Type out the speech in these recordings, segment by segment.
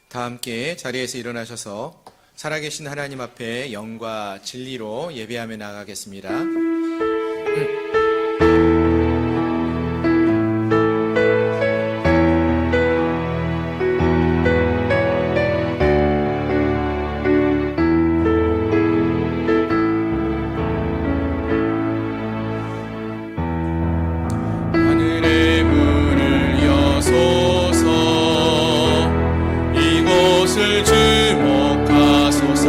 다 함께 자리에서 일어나셔서 살아계신 하나님 앞에 영과 진리로 예배하며 나아가겠습니다. 하늘의 문을 여소서, 이곳을 주목하소서.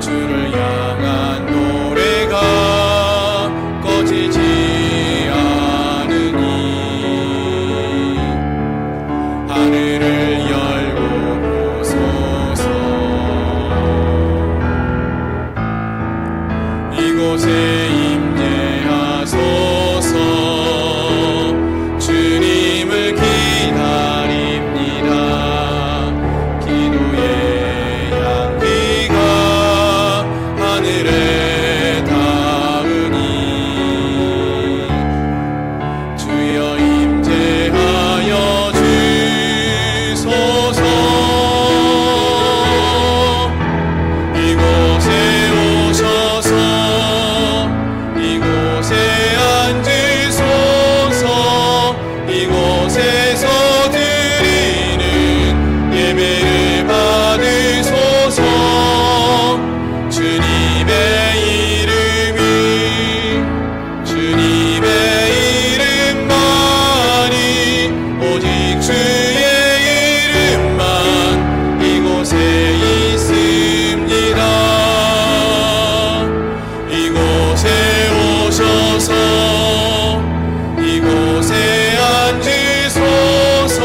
주를 향한 노래가 꺼지지 않으니, 하늘을 열고 보소서. 이곳에 임재하소서. 주님을 기다립니다. 기도의 향기가 하늘에 닿으니, 주여 임재하여 주소서. 이곳에 오셔서 이곳에 앉으소서. 이곳에서 드리는 예배를 받으소서. 주님의 이름만이, 오직 주의 이름만 이곳에 있습니다. 이곳에 오셔서 이곳에 앉으소서.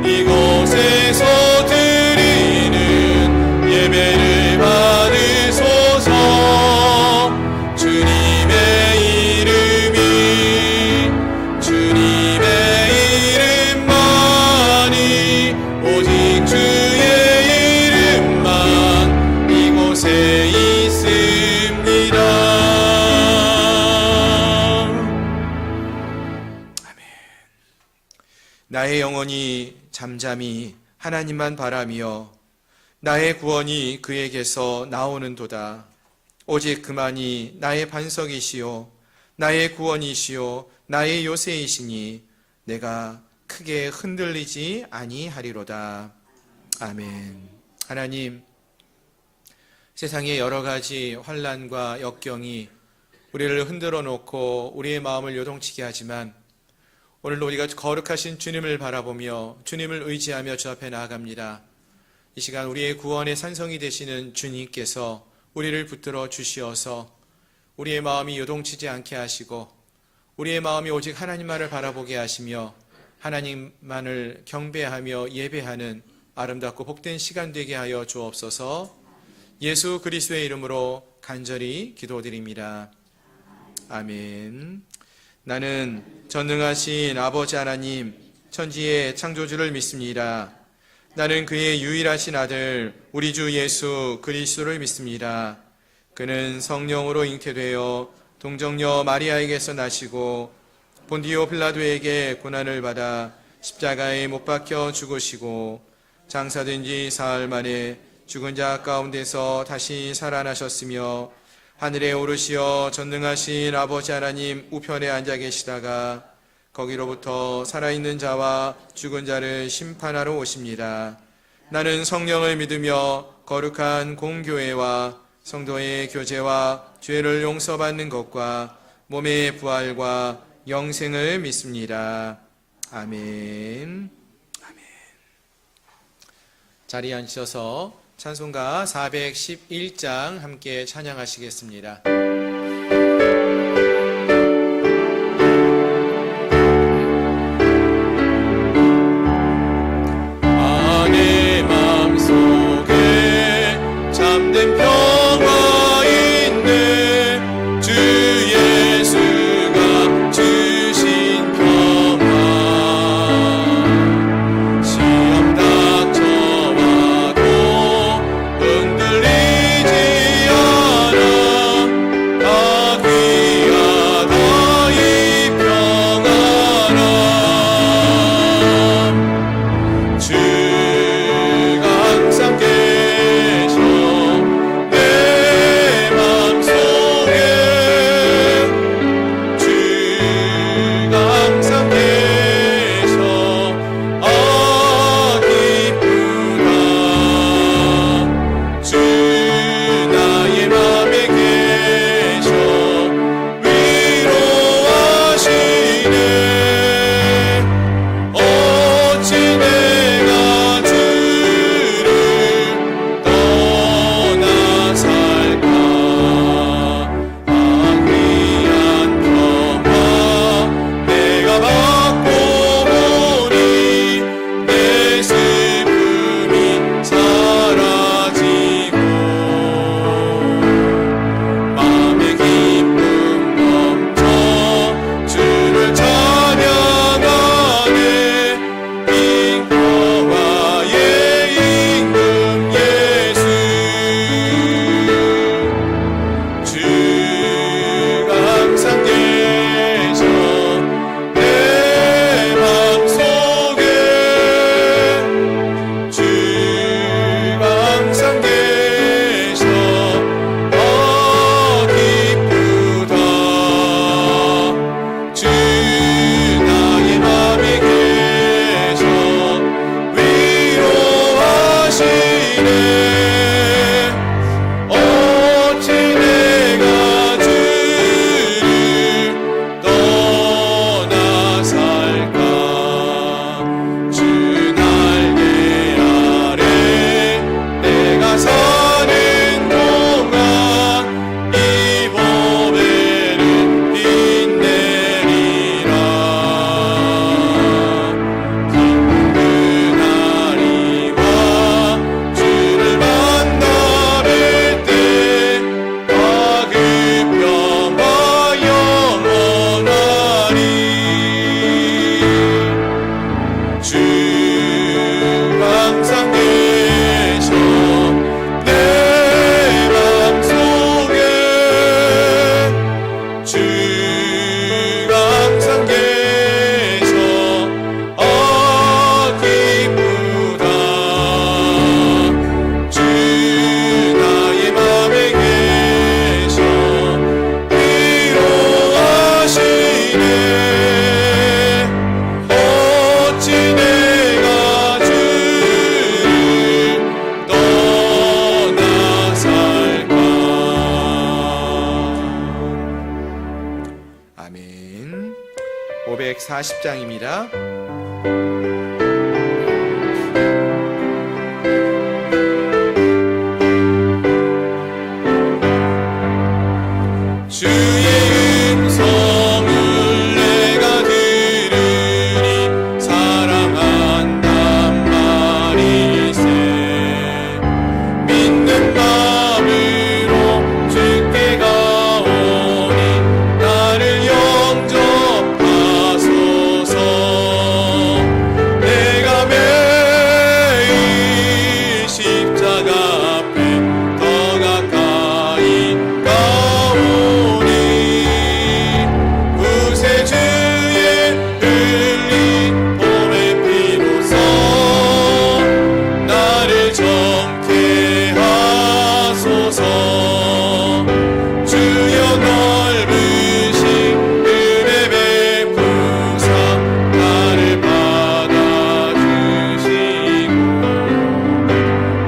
이곳에서 드리는 예배를 받으소서. 주님의 이름만이, 오직 주의 이름만 이곳에 있습니다. 아멘. 나의 영혼이 잠잠히 하나님만 바라며 나의 구원이 그에게서 나오는도다. 오직 그만이 나의 반석이시요 나의 구원이시요 나의 요새이시니 내가 크게 흔들리지 아니하리로다. 아멘. 하나님, 세상의 여러 가지 환난과 역경이 우리를 흔들어 놓고 우리의 마음을 요동치게 하지만, 오늘도 우리가 거룩하신 주님을 바라보며 주님을 의지하며 주 앞에 나아갑니다. 이 시간 우리의 구원의 산성이 되시는 주님께서 우리를 붙들어 주시어서 우리의 마음이 요동치지 않게 하시고, 우리의 마음이 오직 하나님만을 바라보게 하시며 하나님만을 경배하며 예배하는 아름답고 복된 시간 되게 하여 주옵소서. 예수 그리스도의 이름으로 간절히 기도드립니다. 아멘. 나는 전능하신 아버지 하나님, 천지의 창조주를 믿습니다. 나는 그의 유일하신 아들 우리 주 예수 그리스도를 믿습니다. 그는 성령으로 잉태되어 동정녀 마리아에게서 나시고 본디오 빌라도에게 고난을 받아 십자가에 못 박혀 죽으시고 장사된 지 사흘 만에 죽은 자 가운데서 다시 살아나셨으며 하늘에 오르시어 전능하신 아버지 하나님 우편에 앉아 계시다가 거기로부터 살아있는 자와 죽은 자를 심판하러 오십니다. 나는 성령을 믿으며 거룩한 공교회와 성도의 교제와 죄를 용서받는 것과 몸의 부활과 영생을 믿습니다. 아멘. 아멘. 자리에 앉으셔서 찬송가 411장 함께 찬양하시겠습니다. 내 맘속에 잠든 평화 있네. 주 예수가 주신 평화. 시험 닥쳐와도 흔들리지 않아. 다 귀한 540장입니다. 주의 음성을 내가 들으니 사랑한단 말일세. 믿는 마음으로 주께 가오니 나를 영접하소서. 내가 매일 십자가 앞에 더 가까이 가오니 구세주의 흘린 봄의 피로써 나를 정케 하소서. 주여 넓으신 은혜 베푸사 나를 받아주시고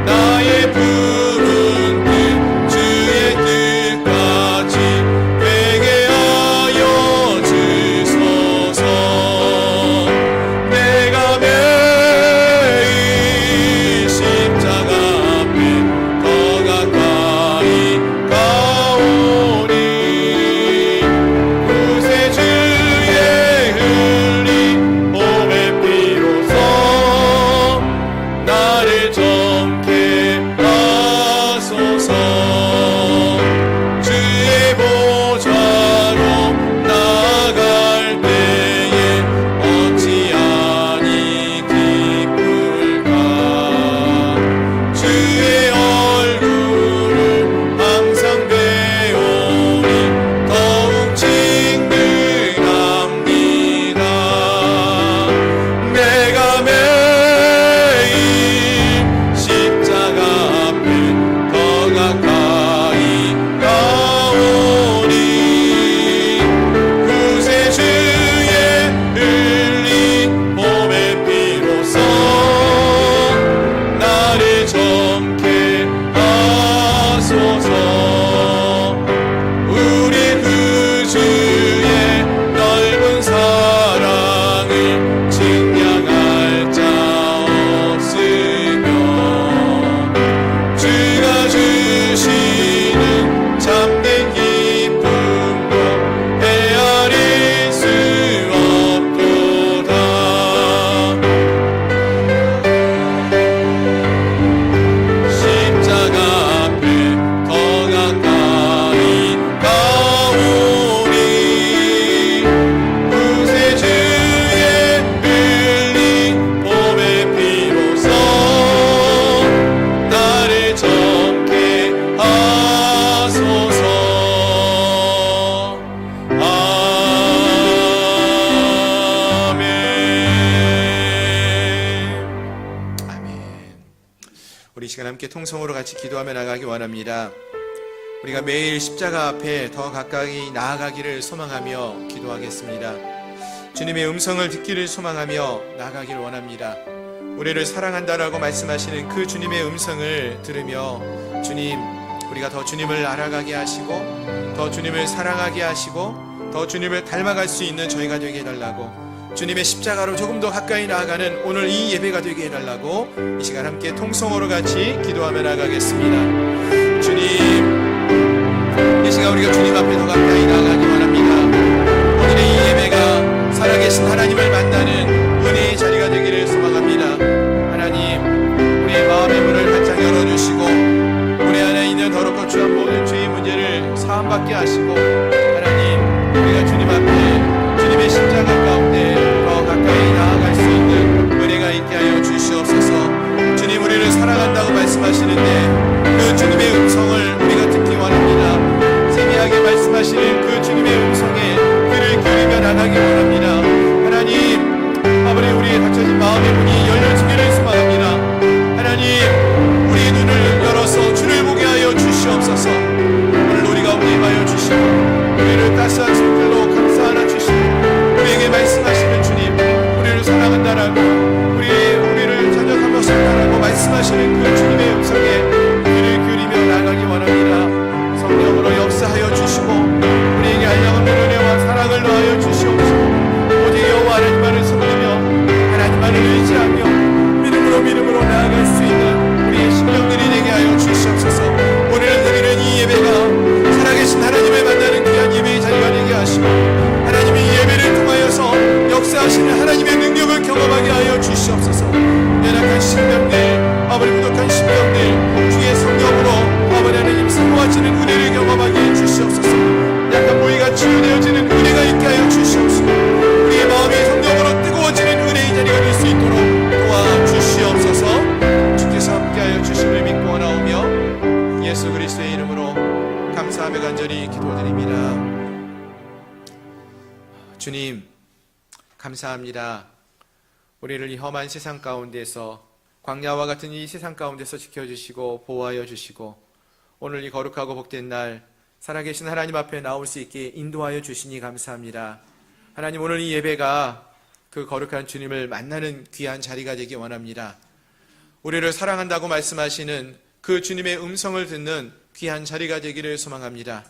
나의 품은 뜻 주의 뜻같이 되게 하여 주소서. 내가 매일 십자가 앞에 더 가까이 가오니 구세주의 흘린 봄의 피로써 나를 정케 하소서. 주의 보좌로 나아갈 때에 어찌하니 기쁠까. 주의 얼굴을 항상 배우니 더욱 친근합니다. 내가 매일 십자가 앞에 더 가까이 가오니 구세주의 흘린 봄의 피로써 나를 정케 하소서. 우리 구주의 넓은 사랑을 증량할 자 없으며 주가 주시는 참된 기쁨도 헤아릴 수 없도다. 십자가 앞에 더 가까이 가오니 구세주의 흘린 봄의 피로써 나를 정케 하소서. 아멘. 아멘. 우리 시간 함께 통성으로 같이 기도하며 나가기 원합니다. 우리가 매일 십자가 앞에 더 가까이 나아가기를 소망하며 기도하겠습니다. 주님의 음성을 듣기를 소망하며 나아가기를 원합니다. 우리를 사랑한다라고 말씀하시는 그 주님의 음성을 들으며 주님, 우리가 더 주님을 알아가게 하시고 더 주님을 사랑하게 하시고 더 주님을 닮아갈 수 있는 저희가 되게 해달라고, 주님의 십자가로 조금 더 가까이 나아가는 오늘 이 예배가 되게 해달라고 이 시간 함께 통성으로 같이 기도하며 나가겠습니다. 주님, 이 시간 우리가 주님 앞에 더 가까이 나아가기 원합니다. 오늘의 이 예배가 살아계신 하나님을 만나는 은혜의 자리가 되기를 소망합니다. 하나님, 우리의 마음의 문을 활짝 열어주시고 우리 안에 있는 더럽고 추한 모든 죄의 문제를 사함받게 하시고, 하나님, 우리가 주님 앞에 주님의 십자가 가운데 더 가까이 나아갈 수 있는 은혜가 있게 하여 주시옵소서. 주님, 우리를 사랑한다고 말씀하시는데 그 주님의 음성을 우리가 듣기 원합니다. 세미하게 말씀하시는 그 주님의 음성에 귀를 기울이며 나가기 원합니다. 하나님, 아버지, 우리의 닫혀진 마음의 문이 열려지기를 소망합니다. 하나님, 우리의 눈을 열어서 주를 보게 하여 주시옵소서. 오늘 우리 가운데 임하여 주시고 우리를 따스한 손길로 감싸 안아 주시고 우리에게 말씀하시는 주님, 우리를 사랑한다라고 우리를 자녀 삼으신다라고 말씀하시는 그 주님의 음성에 귀를 기울이며 나가기 원합니다. 드립니다. 주님, 감사합니다. 우리를 이 험한 세상 가운데서, 광야와 같은 이 세상 가운데서 지켜주시고 보호하여 주시고, 오늘 이 거룩하고 복된 날 살아계신 하나님 앞에 나올 수 있게 인도하여 주시니 감사합니다. 하나님, 오늘 이 예배가 그 거룩한 주님을 만나는 귀한 자리가 되기 원합니다. 우리를 사랑한다고 말씀하시는 그 주님의 음성을 듣는 귀한 자리가 되기를 소망합니다.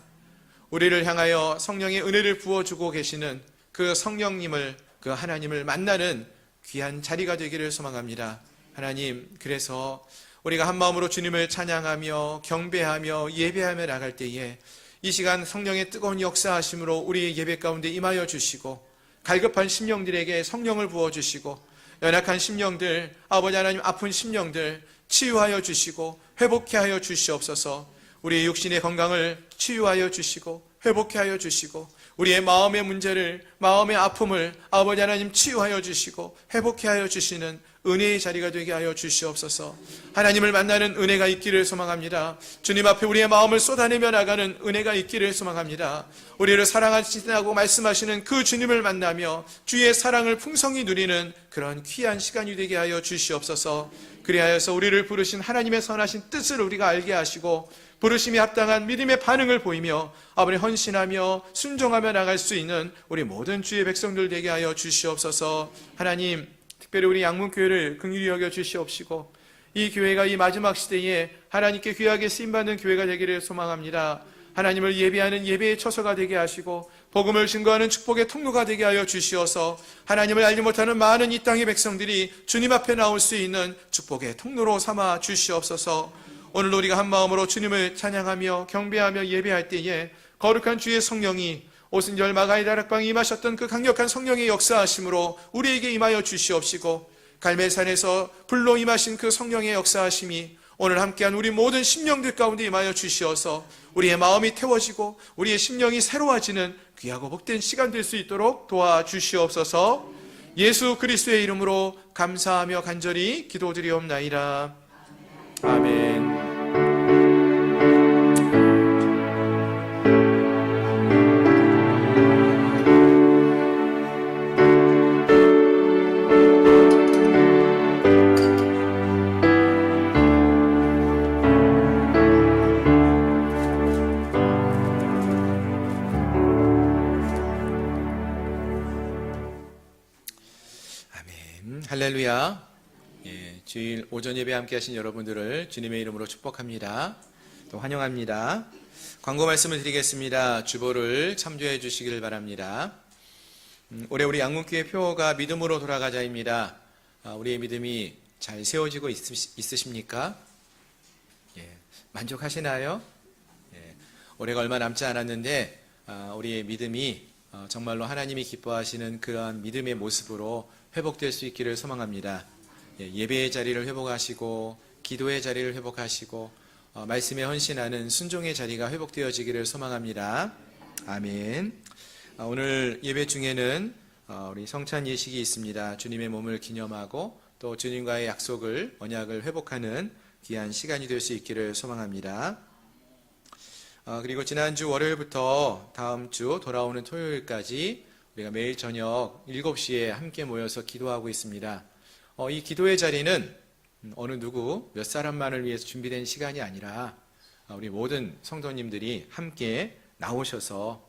우리를 향하여 성령의 은혜를 부어주고 계시는 그 성령님을, 그 하나님을 만나는 귀한 자리가 되기를 소망합니다. 하나님, 그래서 우리가 한 마음으로 주님을 찬양하며 경배하며 예배하며 나갈 때에 이 시간 성령의 뜨거운 역사하심으로 우리의 예배 가운데 임하여 주시고, 갈급한 심령들에게 성령을 부어주시고, 연약한 심령들, 아버지 하나님 아픈 심령들 치유하여 주시고 회복케 하여 주시옵소서. 우리의 육신의 건강을 치유하여 주시고 회복케 하여 주시고, 우리의 마음의 문제를, 마음의 아픔을 아버지 하나님 치유하여 주시고 회복케 하여 주시는 은혜의 자리가 되게 하여 주시옵소서. 하나님을 만나는 은혜가 있기를 소망합니다. 주님 앞에 우리의 마음을 쏟아내며 나가는 은혜가 있기를 소망합니다. 우리를 사랑하시다고 말씀하시는 그 주님을 만나며 주의 사랑을 풍성히 누리는 그런 귀한 시간이 되게 하여 주시옵소서. 그리하여서 우리를 부르신 하나님의 선하신 뜻을 우리가 알게 하시고, 부르심에 합당한 믿음의 반응을 보이며 아버지 헌신하며 순종하며 나갈 수 있는 우리 모든 주의 백성들 되게 하여 주시옵소서. 하나님, 특별히 우리 양문교회를 긍휼히 여겨 주시옵시고, 이 교회가 이 마지막 시대에 하나님께 귀하게 쓰임받는 교회가 되기를 소망합니다. 하나님을 예배하는 예배의 처소가 되게 하시고, 복음을 증거하는 축복의 통로가 되게 하여 주시어서 하나님을 알지 못하는 많은 이 땅의 백성들이 주님 앞에 나올 수 있는 축복의 통로로 삼아 주시옵소서. 오늘 우리가 한 마음으로 주님을 찬양하며 경배하며 예배할 때에 거룩한 주의 성령이 오순절 마가의 다락방에 임하셨던 그 강력한 성령의 역사하심으로 우리에게 임하여 주시옵시고, 갈멜산에서 불로 임하신 그 성령의 역사하심이 오늘 함께한 우리 모든 심령들 가운데 임하여 주시어서 우리의 마음이 태워지고 우리의 심령이 새로워지는 귀하고 복된 시간 될 수 있도록 도와주시옵소서. 예수 그리스도의 이름으로 감사하며 간절히 기도드리옵나이다. 아멘. 할렐루야. 주일 오전 예배 함께 하신 여러분들을 주님의 이름으로 축복합니다. 또 환영합니다. 광고 말씀을 드리겠습니다. 주보를 참조해 주시기를 바랍니다. 올해 우리 양문교회 표어가 믿음으로 돌아가자입니다. 우리의 믿음이 잘 세워지고 있으십니까? 만족하시나요? 올해가 얼마 남지 않았는데 우리의 믿음이 정말로 하나님이 기뻐하시는 그러한 믿음의 모습으로 회복될 수 있기를 소망합니다. 예배의 자리를 회복하시고 기도의 자리를 회복하시고 말씀에 헌신하는 순종의 자리가 회복되어지기를 소망합니다. 아멘. 오늘 예배 중에는 우리 성찬 예식이 있습니다. 주님의 몸을 기념하고 또 주님과의 약속을, 언약을 회복하는 귀한 시간이 될 수 있기를 소망합니다. 그리고 지난주 월요일부터 다음 주 돌아오는 토요일까지 우리가 매일 저녁 7시에 함께 모여서 기도하고 있습니다. 이 기도의 자리는 어느 누구 몇 사람만을 위해서 준비된 시간이 아니라 우리 모든 성도님들이 함께 나오셔서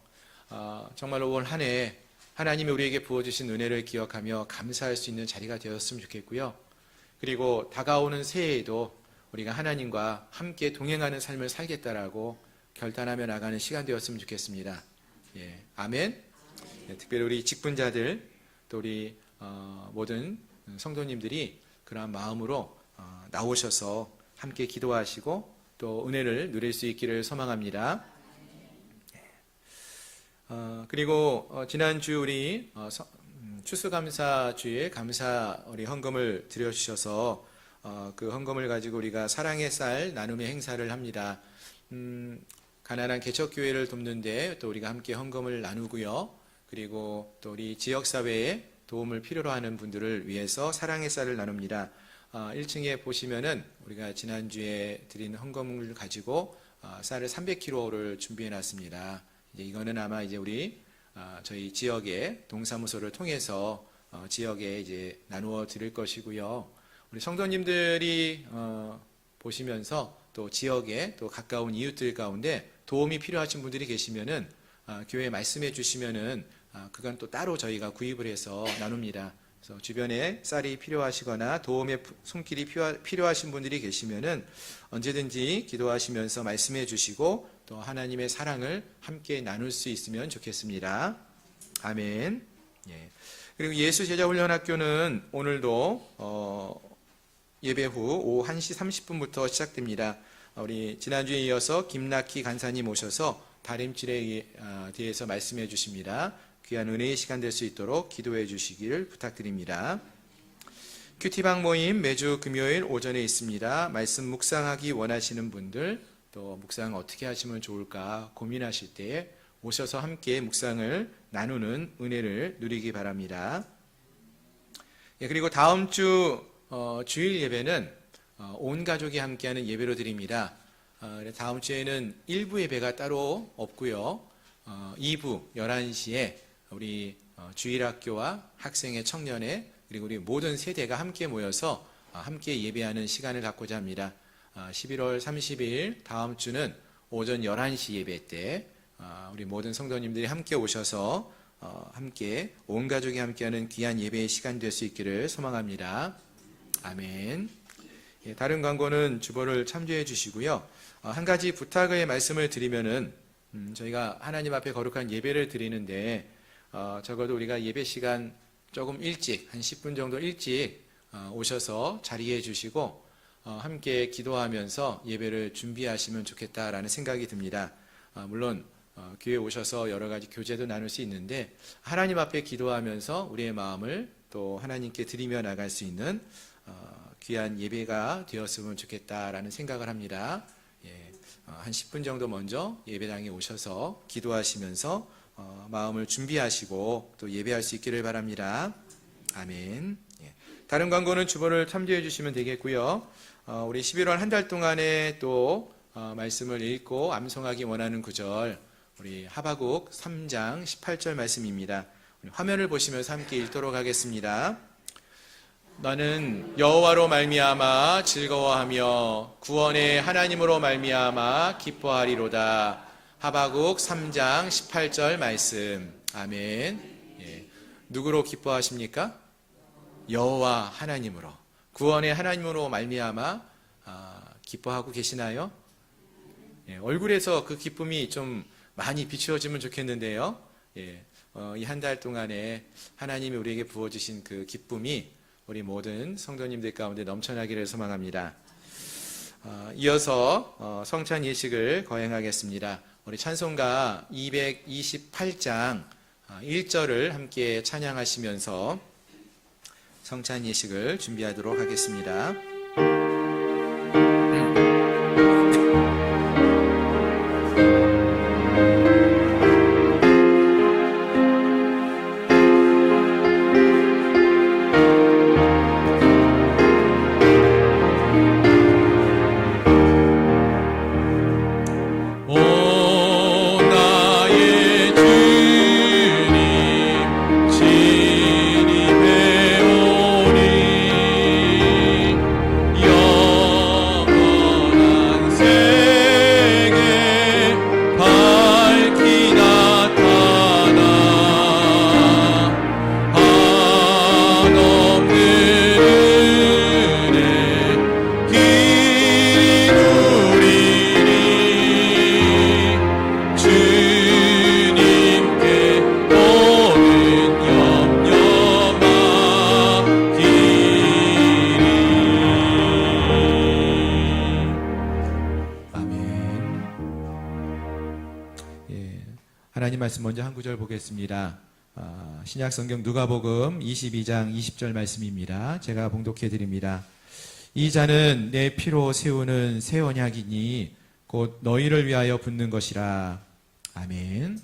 정말로 올 한 해 하나님이 우리에게 부어주신 은혜를 기억하며 감사할 수 있는 자리가 되었으면 좋겠고요. 그리고 다가오는 새해에도 우리가 하나님과 함께 동행하는 삶을 살겠다라고 결단하며 나가는 시간 되었으면 좋겠습니다. 아멘. 특별히 우리 직분자들 또 우리 모든 성도님들이 그러한 마음으로 나오셔서 함께 기도하시고 또 은혜를 누릴 수 있기를 소망합니다. 그리고 지난주 우리 추수감사주에 감사 우리 헌금을 드려주셔서 그 헌금을 가지고 우리가 사랑의 쌀 나눔의 행사를 합니다. 가난한 개척교회를 돕는데 또 우리가 함께 헌금을 나누고요. 그리고 또 우리 지역사회에 도움을 필요로 하는 분들을 위해서 사랑의 쌀을 나눕니다. 1층에 보시면은 우리가 지난주에 드린 헌금을 가지고 쌀을 300kg를 준비해 놨습니다. 이제 이거는 아마 이제 우리 저희 지역의 동사무소를 통해서 지역에 이제 나누어 드릴 것이고요. 우리 성도님들이 보시면서 또 지역에 또 가까운 이웃들 가운데 도움이 필요하신 분들이 계시면은 교회에 말씀해 주시면은 그건 또 따로 저희가 구입을 해서 나눕니다. 그래서 주변에 쌀이 필요하시거나 도움의 손길이 필요하신 분들이 계시면은 언제든지 기도하시면서 말씀해 주시고 또 하나님의 사랑을 함께 나눌 수 있으면 좋겠습니다. 아멘. 예. 그리고 예수제자훈련학교는 오늘도 예배 후 오후 1시 30분부터 시작됩니다. 우리 지난주에 이어서 김낙희 간사님 오셔서 다림질에 대해서 말씀해 주십니다. 귀한 은혜의 시간 될 수 있도록 기도해 주시길 부탁드립니다. 큐티방 모임 매주 금요일 오전에 있습니다. 말씀 묵상하기 원하시는 분들, 또 묵상 어떻게 하시면 좋을까 고민하실 때 오셔서 함께 묵상을 나누는 은혜를 누리기 바랍니다. 예, 그리고 다음 주 주일 예배는 온 가족이 함께하는 예배로 드립니다. 다음 주에는 1부 예배가 따로 없고요. 2부 11시에 우리 주일학교와 학생회, 청년회, 그리고 우리 모든 세대가 함께 모여서 함께 예배하는 시간을 갖고자 합니다. 11월 30일 다음 주는 오전 11시 예배 때 우리 모든 성도님들이 함께 오셔서 함께 온 가족이 함께하는 귀한 예배의 시간 될 수 있기를 소망합니다. 아멘. 예, 다른 광고는 주보를 참조해 주시고요. 한 가지 부탁의 말씀을 드리면은 저희가 하나님 앞에 거룩한 예배를 드리는데 적어도 우리가 예배 시간 조금 일찍 한 10분 정도 일찍 오셔서 자리해 주시고 함께 기도하면서 예배를 준비하시면 좋겠다라는 생각이 듭니다. 물론 교회에 오셔서 여러 가지 교제도 나눌 수 있는데 하나님 앞에 기도하면서 우리의 마음을 또 하나님께 드리며 나갈 수 있는 귀한 예배가 되었으면 좋겠다라는 생각을 합니다. 예, 한 10분 정도 먼저 예배당에 오셔서 기도하시면서 마음을 준비하시고 또 예배할 수 있기를 바랍니다. 아멘. 예, 다른 광고는 주보를 참조해 주시면 되겠고요. 우리 11월 한 달 동안에 또 말씀을 읽고 암송하기 원하는 구절, 우리 하박국 3장 18절 말씀입니다. 우리 화면을 보시면서 함께 읽도록 하겠습니다. 나는 여호와로 말미암아 즐거워하며 구원의 하나님으로 말미암아 기뻐하리로다. 하박국 3장 18절 말씀. 아멘. 예. 누구로 기뻐하십니까? 여호와 하나님으로, 구원의 하나님으로 말미암아 기뻐하고 계시나요? 예. 얼굴에서 그 기쁨이 좀 많이 비추어지면 좋겠는데요. 예. 이 한 달 동안에 하나님이 우리에게 부어주신 그 기쁨이 우리 모든 성도님들 가운데 넘쳐나기를 소망합니다. 이어서 성찬 예식을 거행하겠습니다. 우리 찬송가 228장 1절을 함께 찬양하시면서 성찬 예식을 준비하도록 하겠습니다. 말씀 먼저 한 구절 보겠습니다. 신약성경 누가복음 22장 20절 말씀입니다. 제가 봉독해 드립니다. 이 잔은 내 피로 세우는 새 언약이니 곧 너희를 위하여 붓는 것이라. 아멘.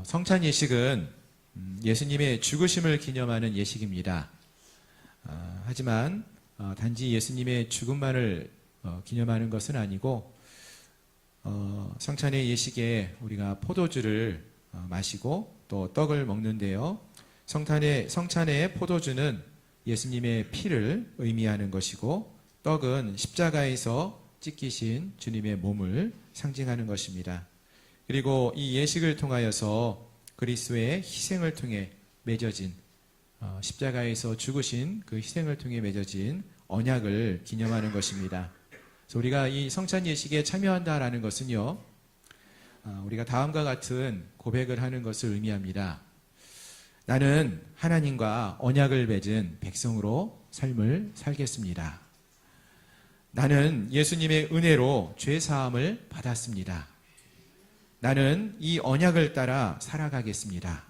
성찬 예식은 예수님의 죽으심을 기념하는 예식입니다. 하지만 단지 예수님의 죽음만을 기념하는 것은 아니고 성찬의 예식에 우리가 포도주를 마시고 또 떡을 먹는데요. 성찬의 포도주는 예수님의 피를 의미하는 것이고, 떡은 십자가에서 찢기신 주님의 몸을 상징하는 것입니다. 그리고 이 예식을 통하여서 그리스도의 희생을 통해 맺어진, 십자가에서 죽으신 그 희생을 통해 맺어진 언약을 기념하는 것입니다. 그래서 우리가 이 성찬 예식에 참여한다라는 것은요, 우리가 다음과 같은 고백을 하는 것을 의미합니다. 나는 하나님과 언약을 맺은 백성으로 삶을 살겠습니다. 나는 예수님의 은혜로 죄 사함을 받았습니다. 나는 이 언약을 따라 살아가겠습니다.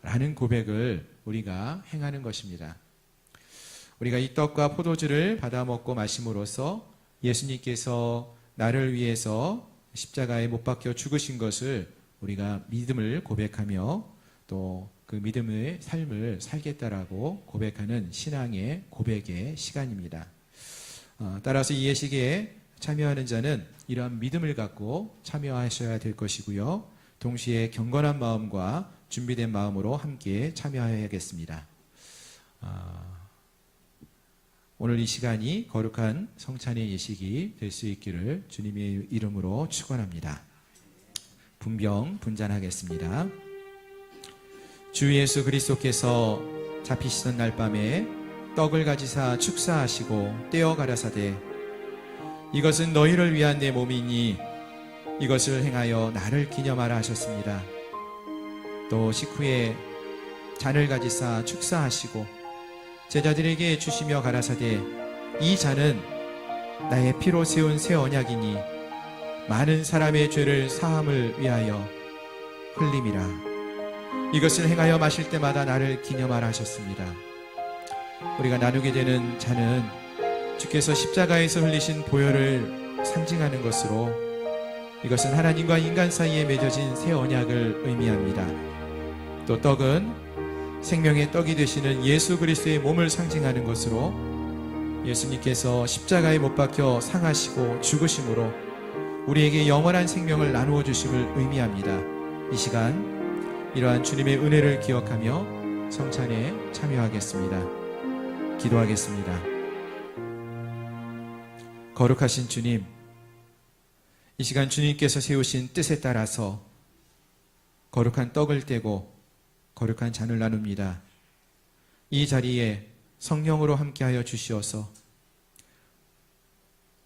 라는 고백을 우리가 행하는 것입니다. 우리가 이 떡과 포도주를 받아 먹고 마심으로써 예수님께서 나를 위해서 십자가에 못 박혀 죽으신 것을 우리가 믿음을 고백하며 또 그 믿음의 삶을 살겠다라고 고백하는 신앙의 고백의 시간입니다. 따라서 이 예식에 참여하는 자는 이러한 믿음을 갖고 참여하셔야 될 것이고요. 동시에 경건한 마음과 준비된 마음으로 함께 참여해야겠습니다. 오늘 이 시간이 거룩한 성찬의 예식이 될 수 있기를 주님의 이름으로 축원합니다. 분병 분잔하겠습니다. 주 예수 그리스도께서 잡히시던 날 밤에 떡을 가지사 축사하시고 떼어 가라사대, 이것은 너희를 위한 내 몸이니 이것을 행하여 나를 기념하라 하셨습니다. 또 식후에 잔을 가지사 축사하시고 제자들에게 주시며 가라사대, 이 잔은 나의 피로 세운 새 언약이니 많은 사람의 죄를 사함을 위하여 흘림이라. 이것을 행하여 마실 때마다 나를 기념하라 하셨습니다. 우리가 나누게 되는 잔은 주께서 십자가에서 흘리신 보혈을 상징하는 것으로, 이것은 하나님과 인간 사이에 맺어진 새 언약을 의미합니다. 또 떡은 생명의 떡이 되시는 예수 그리스도의 몸을 상징하는 것으로, 예수님께서 십자가에 못 박혀 상하시고 죽으심으로 우리에게 영원한 생명을 나누어 주심을 의미합니다. 이 시간 이러한 주님의 은혜를 기억하며 성찬에 참여하겠습니다. 기도하겠습니다. 거룩하신 주님, 이 시간 주님께서 세우신 뜻에 따라서 거룩한 떡을 떼고 거룩한 잔을 나눕니다. 이 자리에 성령으로 함께하여 주시어서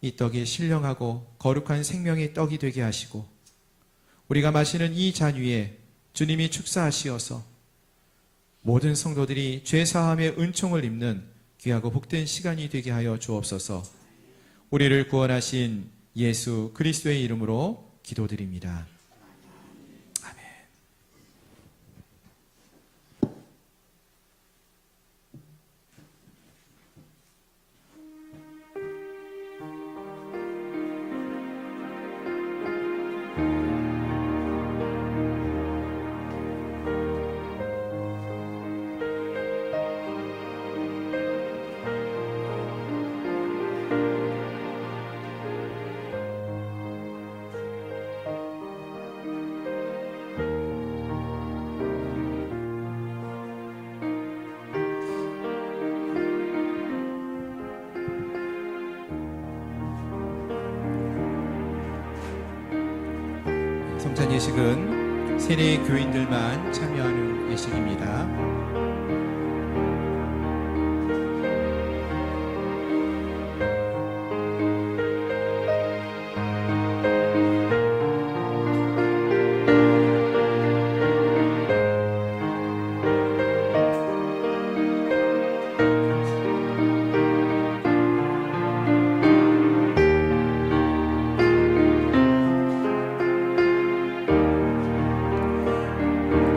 이 떡이 신령하고 거룩한 생명의 떡이 되게 하시고, 우리가 마시는 이 잔 위에 주님이 축사하시어서 모든 성도들이 죄사함의 은총을 입는 귀하고 복된 시간이 되게 하여 주옵소서. 우리를 구원하신 예수 그리스도의 이름으로 기도드립니다. 아멘. 성찬 예식은 세례 교인들만 참여하는 예식입니다.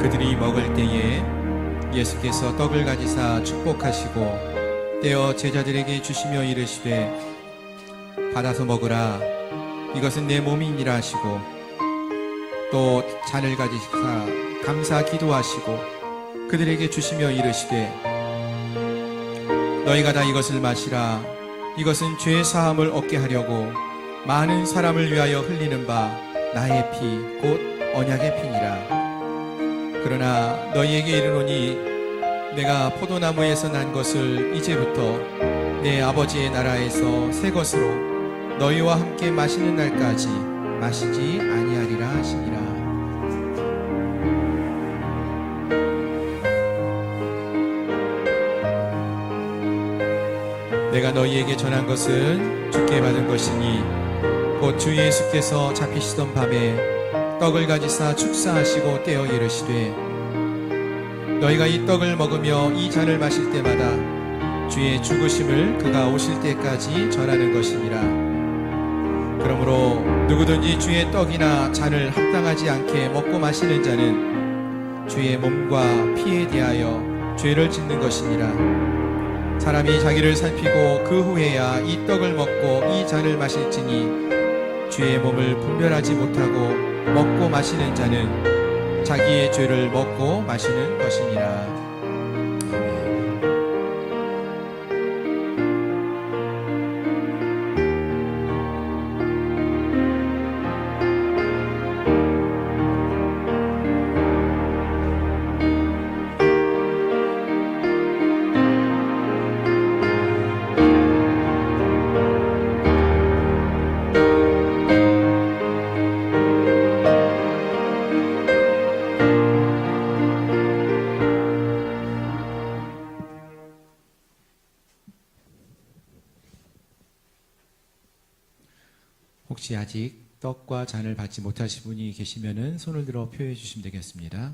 그들이 먹을 때에 예수께서 떡을 가지사 축복하시고 떼어 제자들에게 주시며 이르시되, 받아서 먹으라, 이것은 내 몸이니라 하시고, 또 잔을 가지사 감사 기도하시고 그들에게 주시며 이르시되, 너희가 다 이것을 마시라, 이것은 죄 사함을 얻게 하려고 많은 사람을 위하여 흘리는 바 나의 피 곧 언약의 피니라. 그러나 너희에게 이르노니 내가 포도나무에서 난 것을 이제부터 내 아버지의 나라에서 새 것으로 너희와 함께 마시는 날까지 마시지 아니하리라 하시니라. 내가 너희에게 전한 것은 주께 받은 것이니 곧 주 예수께서 잡히시던 밤에 떡을 가지사 축사하시고 떼어 이르시되 너희가 이 떡을 먹으며 이 잔을 마실 때마다 주의 죽으심을 그가 오실 때까지 전하는 것이니라. 그러므로 누구든지 주의 떡이나 잔을 합당하지 않게 먹고 마시는 자는 주의 몸과 피에 대하여 죄를 짓는 것이니라. 사람이 자기를 살피고 그 후에야 이 떡을 먹고 이 잔을 마실지니 주의 몸을 분별하지 못하고 먹고 마시는 자는 자기의 죄를 먹고 마시는 것이니라. 혹시 아직 떡과 잔을 받지 못하신 분이 계시면 손을 들어 표해 주시면 되겠습니다.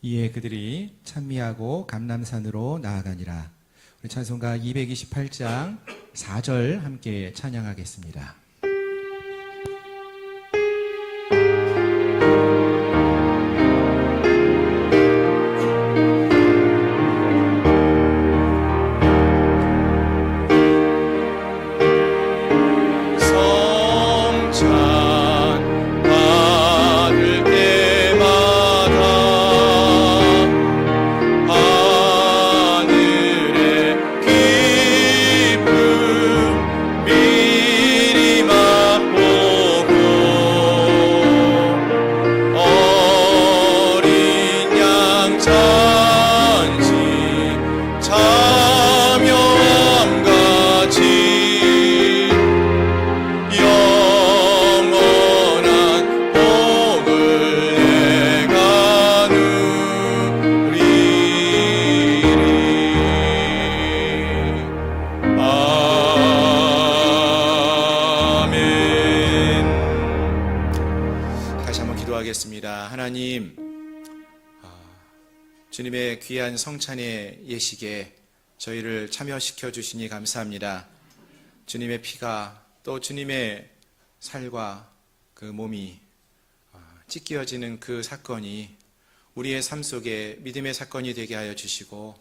이에 그들이 찬미하고 감람산으로 나아가니라. 우리 찬송가 228장 4절 함께 찬양하겠습니다. 하나님, 주님의 귀한 성찬의 예식에 저희를 참여시켜 주시니 감사합니다. 주님의 피가 또 주님의 살과 그 몸이 찢겨지는 그 사건이 우리의 삶 속에 믿음의 사건이 되게 하여 주시고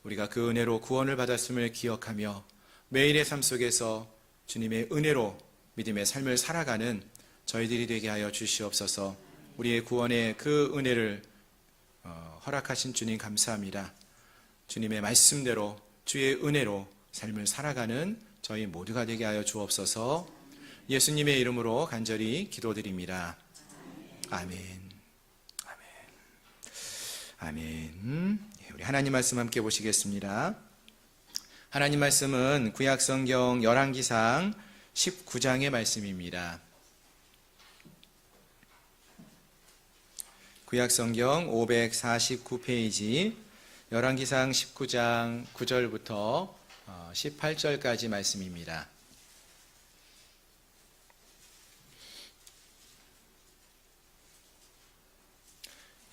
우리가 그 은혜로 구원을 받았음을 기억하며 매일의 삶 속에서 주님의 은혜로 믿음의 삶을 살아가는 저희들이 되게 하여 주시옵소서. 우리의 구원의 그 은혜를 허락하신 주님 감사합니다. 주님의 말씀대로 주의 은혜로 삶을 살아가는 저희 모두가 되게 하여 주옵소서. 예수님의 이름으로 간절히 기도드립니다. 아멘. 아멘. 아멘. 우리 하나님 말씀 함께 보시겠습니다. 하나님 말씀은 구약성경 열왕기상 19장의 말씀입니다. 구약성경 549페이지 열왕기상 19장 9절부터 18절까지 말씀입니다.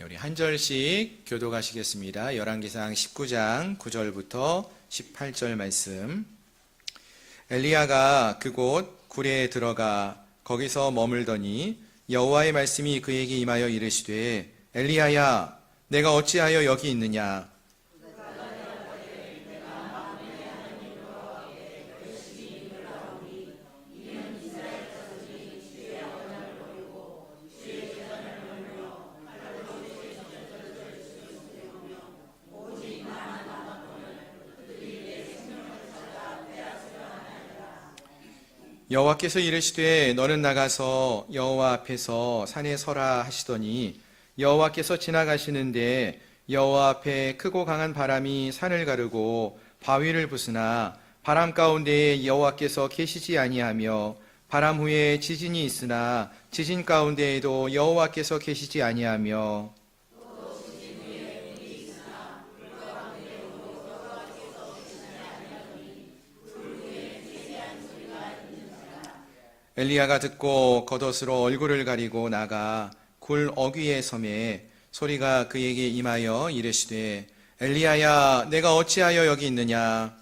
우리 한 절씩 교독하시겠습니다. 열왕기상 19장 9절부터 18절 말씀. 엘리야가 그곳 구레에 들어가 거기서 머물더니 여호와의 말씀이 그에게 임하여 이르시되 엘리야야 내가 어찌하여 여기 있느냐. 여호와께서 이르시되 너는 나가서 여호와 앞에서 산에 서라 하시더니 여호와께서 지나가시는데 여호와 앞에 크고 강한 바람이 산을 가르고 바위를 부수나 바람 가운데에 여호와께서 계시지 아니하며 바람 후에 지진이 있으나 지진 가운데에도 여호와께서 계시지 아니하며 엘리야가 듣고 겉옷으로 얼굴을 가리고 나가 굴 어귀에 섬에 소리가 그에게 임하여 이르시되 엘리야야 내가 어찌하여 여기 있느냐.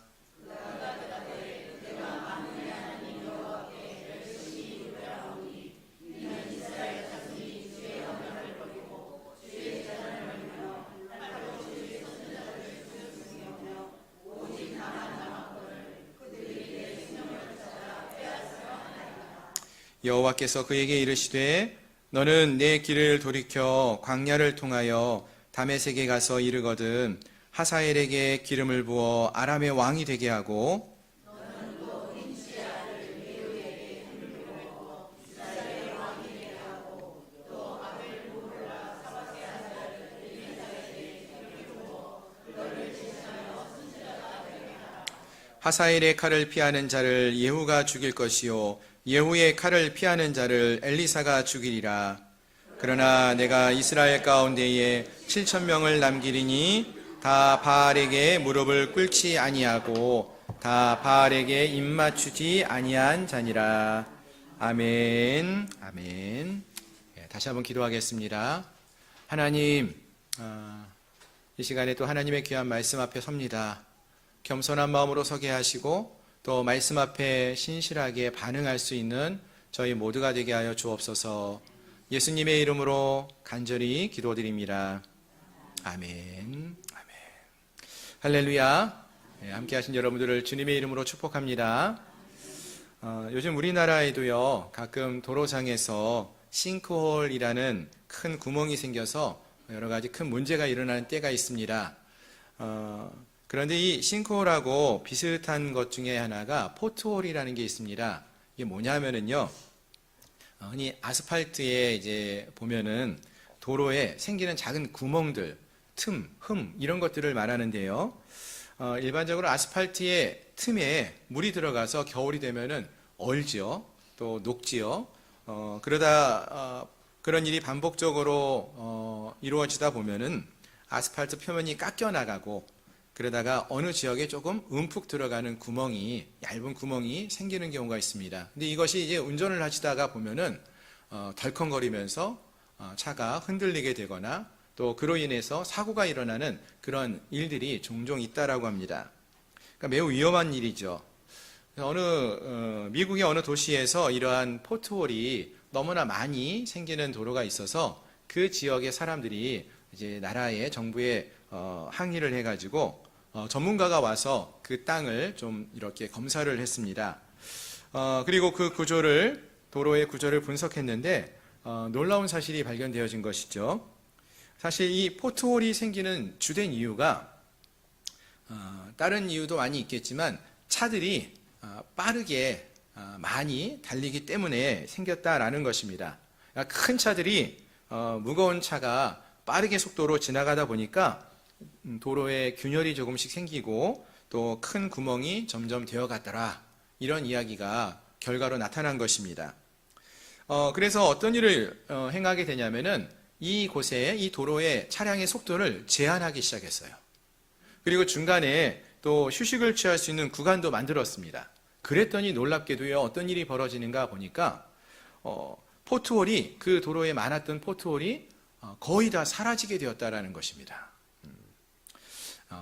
여호와께서 그에게 이르시되 너는 내 길을 돌이켜 광야를 통하여 다메섹에 가서 이르거든 하사엘에게 기름을 부어 아람의 왕이 되게 하고 하사엘의 칼을 피하는 자를 예후가 죽일 것이요 예후의 칼을 피하는 자를 엘리사가 죽이리라. 그러나 내가 이스라엘 가운데에 7,000명을 남기리니 다 바알에게 무릎을 꿇지 아니하고 다 바알에게 입맞추지 아니한 자니라. 아멘. 아멘. 다시 한번 기도하겠습니다. 하나님, 이 시간에 또 하나님의 귀한 말씀 앞에 섭니다. 겸손한 마음으로 서게 하시고 또 말씀 앞에 신실하게 반응할 수 있는 저희 모두가 되게 하여 주옵소서. 예수님의 이름으로 간절히 기도드립니다. 아멘. 아멘. 할렐루야. 함께 하신 여러분들을 주님의 이름으로 축복합니다. 요즘 우리나라에도요 가끔 도로상에서 싱크홀이라는 큰 구멍이 생겨서 여러 가지 큰 문제가 일어나는 때가 있습니다. 그런데 이 싱크홀하고 비슷한 것 중에 하나가 포트홀이라는 게 있습니다. 이게 뭐냐면은요, 흔히 아스팔트에 이제 보면은 도로에 생기는 작은 구멍들, 틈, 흠 이런 것들을 말하는데요. 일반적으로 아스팔트의 틈에 물이 들어가서 겨울이 되면은 얼지요, 또 녹지요. 그러다 그런 일이 반복적으로 이루어지다 보면은 아스팔트 표면이 깎여 나가고. 그러다가 어느 지역에 조금 움푹 들어가는 구멍이, 얇은 구멍이 생기는 경우가 있습니다. 근데 이것이 이제 운전을 하시다가 보면은, 덜컹거리면서, 차가 흔들리게 되거나 또 그로 인해서 사고가 일어나는 그런 일들이 종종 있다라고 합니다. 그러니까 매우 위험한 일이죠. 미국의 어느 도시에서 이러한 포트홀이 너무나 많이 생기는 도로가 있어서 그 지역의 사람들이 이제 나라의 정부에 항의를 해가지고 전문가가 와서 그 땅을 좀 이렇게 검사를 했습니다. 그리고 그 도로의 구조를 분석했는데 놀라운 사실이 발견되어진 것이죠. 사실 이 포트홀이 생기는 주된 이유가 다른 이유도 많이 있겠지만 차들이 빠르게 많이 달리기 때문에 생겼다라는 것입니다. 그러니까 큰 차들이 무거운 차가 빠르게 속도로 지나가다 보니까 도로에 균열이 조금씩 생기고 또 큰 구멍이 점점 되어갔더라. 이런 이야기가 결과로 나타난 것입니다. 그래서 어떤 일을 행하게 되냐면은 이곳에 이 도로에 차량의 속도를 제한하기 시작했어요. 그리고 중간에 또 휴식을 취할 수 있는 구간도 만들었습니다. 그랬더니 놀랍게도요, 어떤 일이 벌어지는가 보니까 포트홀이, 그 도로에 많았던 포트홀이 거의 다 사라지게 되었다라는 것입니다.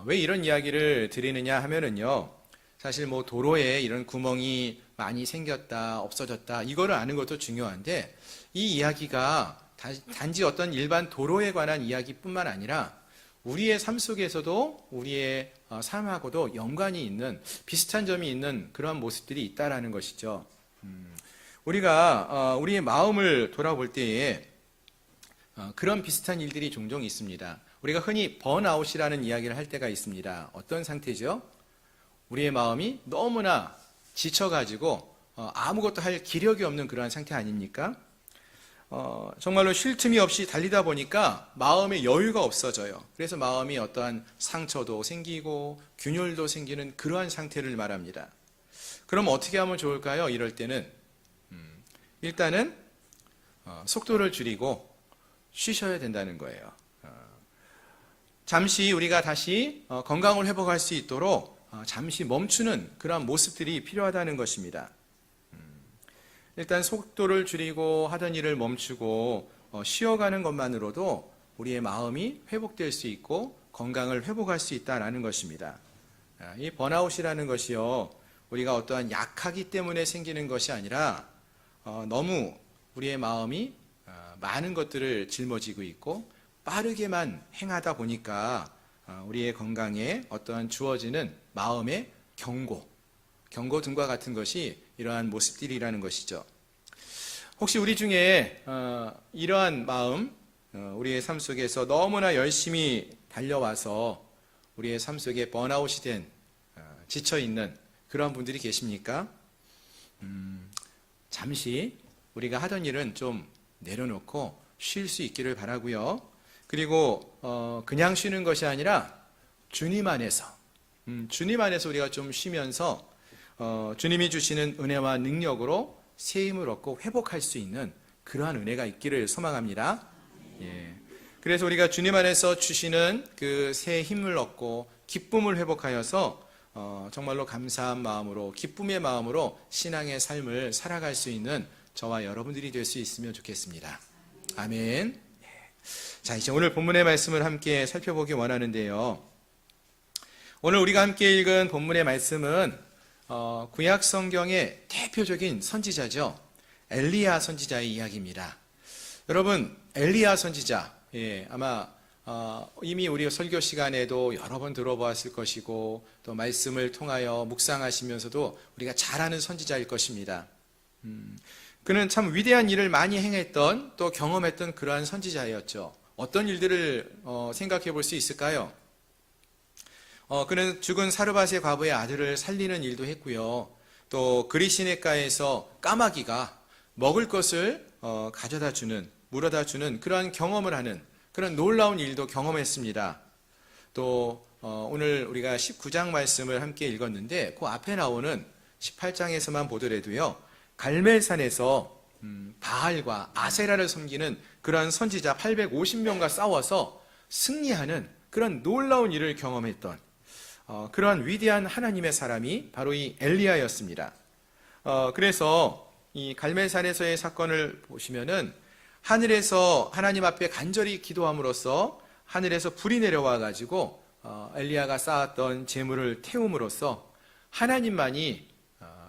왜 이런 이야기를 드리느냐 하면은요, 사실 뭐 도로에 이런 구멍이 많이 생겼다, 없어졌다, 이거를 아는 것도 중요한데, 이 이야기가 단지 어떤 일반 도로에 관한 이야기뿐만 아니라 우리의 삶 속에서도 우리의 삶하고도 연관이 있는, 비슷한 점이 있는 그러한 모습들이 있다라는 것이죠. 우리가 우리의 마음을 돌아볼 때에 그런 비슷한 일들이 종종 있습니다. 우리가 흔히 번아웃이라는 이야기를 할 때가 있습니다. 어떤 상태죠? 우리의 마음이 너무나 지쳐가지고 아무것도 할 기력이 없는 그러한 상태 아닙니까? 정말로 쉴 틈이 없이 달리다 보니까 마음의 여유가 없어져요. 그래서 마음이 어떠한 상처도 생기고 균열도 생기는 그러한 상태를 말합니다. 그럼 어떻게 하면 좋을까요? 이럴 때는 일단은 속도를 줄이고 쉬셔야 된다는 거예요. 잠시 우리가 다시 건강을 회복할 수 있도록 잠시 멈추는 그러한 모습들이 필요하다는 것입니다. 일단 속도를 줄이고 하던 일을 멈추고 쉬어가는 것만으로도 우리의 마음이 회복될 수 있고 건강을 회복할 수 있다는 것입니다. 이 번아웃이라는 것이요, 우리가 어떠한 약하기 때문에 생기는 것이 아니라 너무 우리의 마음이 많은 것들을 짊어지고 있고 빠르게만 행하다 보니까 우리의 건강에 어떠한 주어지는 마음의 경고 등과 같은 것이 이러한 모습들이라는 것이죠. 혹시 우리 중에 이러한 마음, 우리의 삶 속에서 너무나 열심히 달려와서 우리의 삶 속에 번아웃이 된, 지쳐있는 그러한 분들이 계십니까? 잠시 우리가 하던 일은 좀 내려놓고 쉴 수 있기를 바라고요. 그리고 그냥 쉬는 것이 아니라 주님 안에서 우리가 좀 쉬면서 주님이 주시는 은혜와 능력으로 새 힘을 얻고 회복할 수 있는 그러한 은혜가 있기를 소망합니다. 예. 그래서 우리가 주님 안에서 주시는 그 새 힘을 얻고 기쁨을 회복하여서 정말로 감사한 마음으로, 기쁨의 마음으로 신앙의 삶을 살아갈 수 있는 저와 여러분들이 될 수 있으면 좋겠습니다. 아멘. 자, 이제 오늘 본문의 말씀을 함께 살펴보기 원하는데요. 오늘 우리가 함께 읽은 본문의 말씀은 구약 성경의 대표적인 선지자죠. 엘리야 선지자의 이야기입니다. 여러분, 엘리야 선지자, 아마 이미 우리 설교 시간에도 여러 번 들어보았을 것이고 또 말씀을 통하여 묵상하시면서도 우리가 잘 아는 선지자일 것입니다. 그는 참 위대한 일을 많이 행했던, 또 경험했던 그러한 선지자였죠. 어떤 일들을 생각해 볼 수 있을까요? 그는 죽은 사르밧의 과부의 아들을 살리는 일도 했고요. 또 그리시네가에서 까마귀가 먹을 것을 가져다 주는, 물어다 주는 그러한 경험을 하는 그런 놀라운 일도 경험했습니다. 또 오늘 우리가 19장 말씀을 함께 읽었는데 그 앞에 나오는 18장에서만 보더라도요, 갈멜산에서 바알과 아세라를 섬기는 그러한 선지자 850명과 싸워서 승리하는 그런 놀라운 일을 경험했던 그러한 위대한 하나님의 사람이 바로 이 엘리야였습니다. 그래서 이 갈멜산에서의 사건을 보시면은 하늘에서 하나님 앞에 간절히 기도함으로써 하늘에서 불이 내려와 가지고 엘리야가 쌓았던 재물을 태움으로써 하나님만이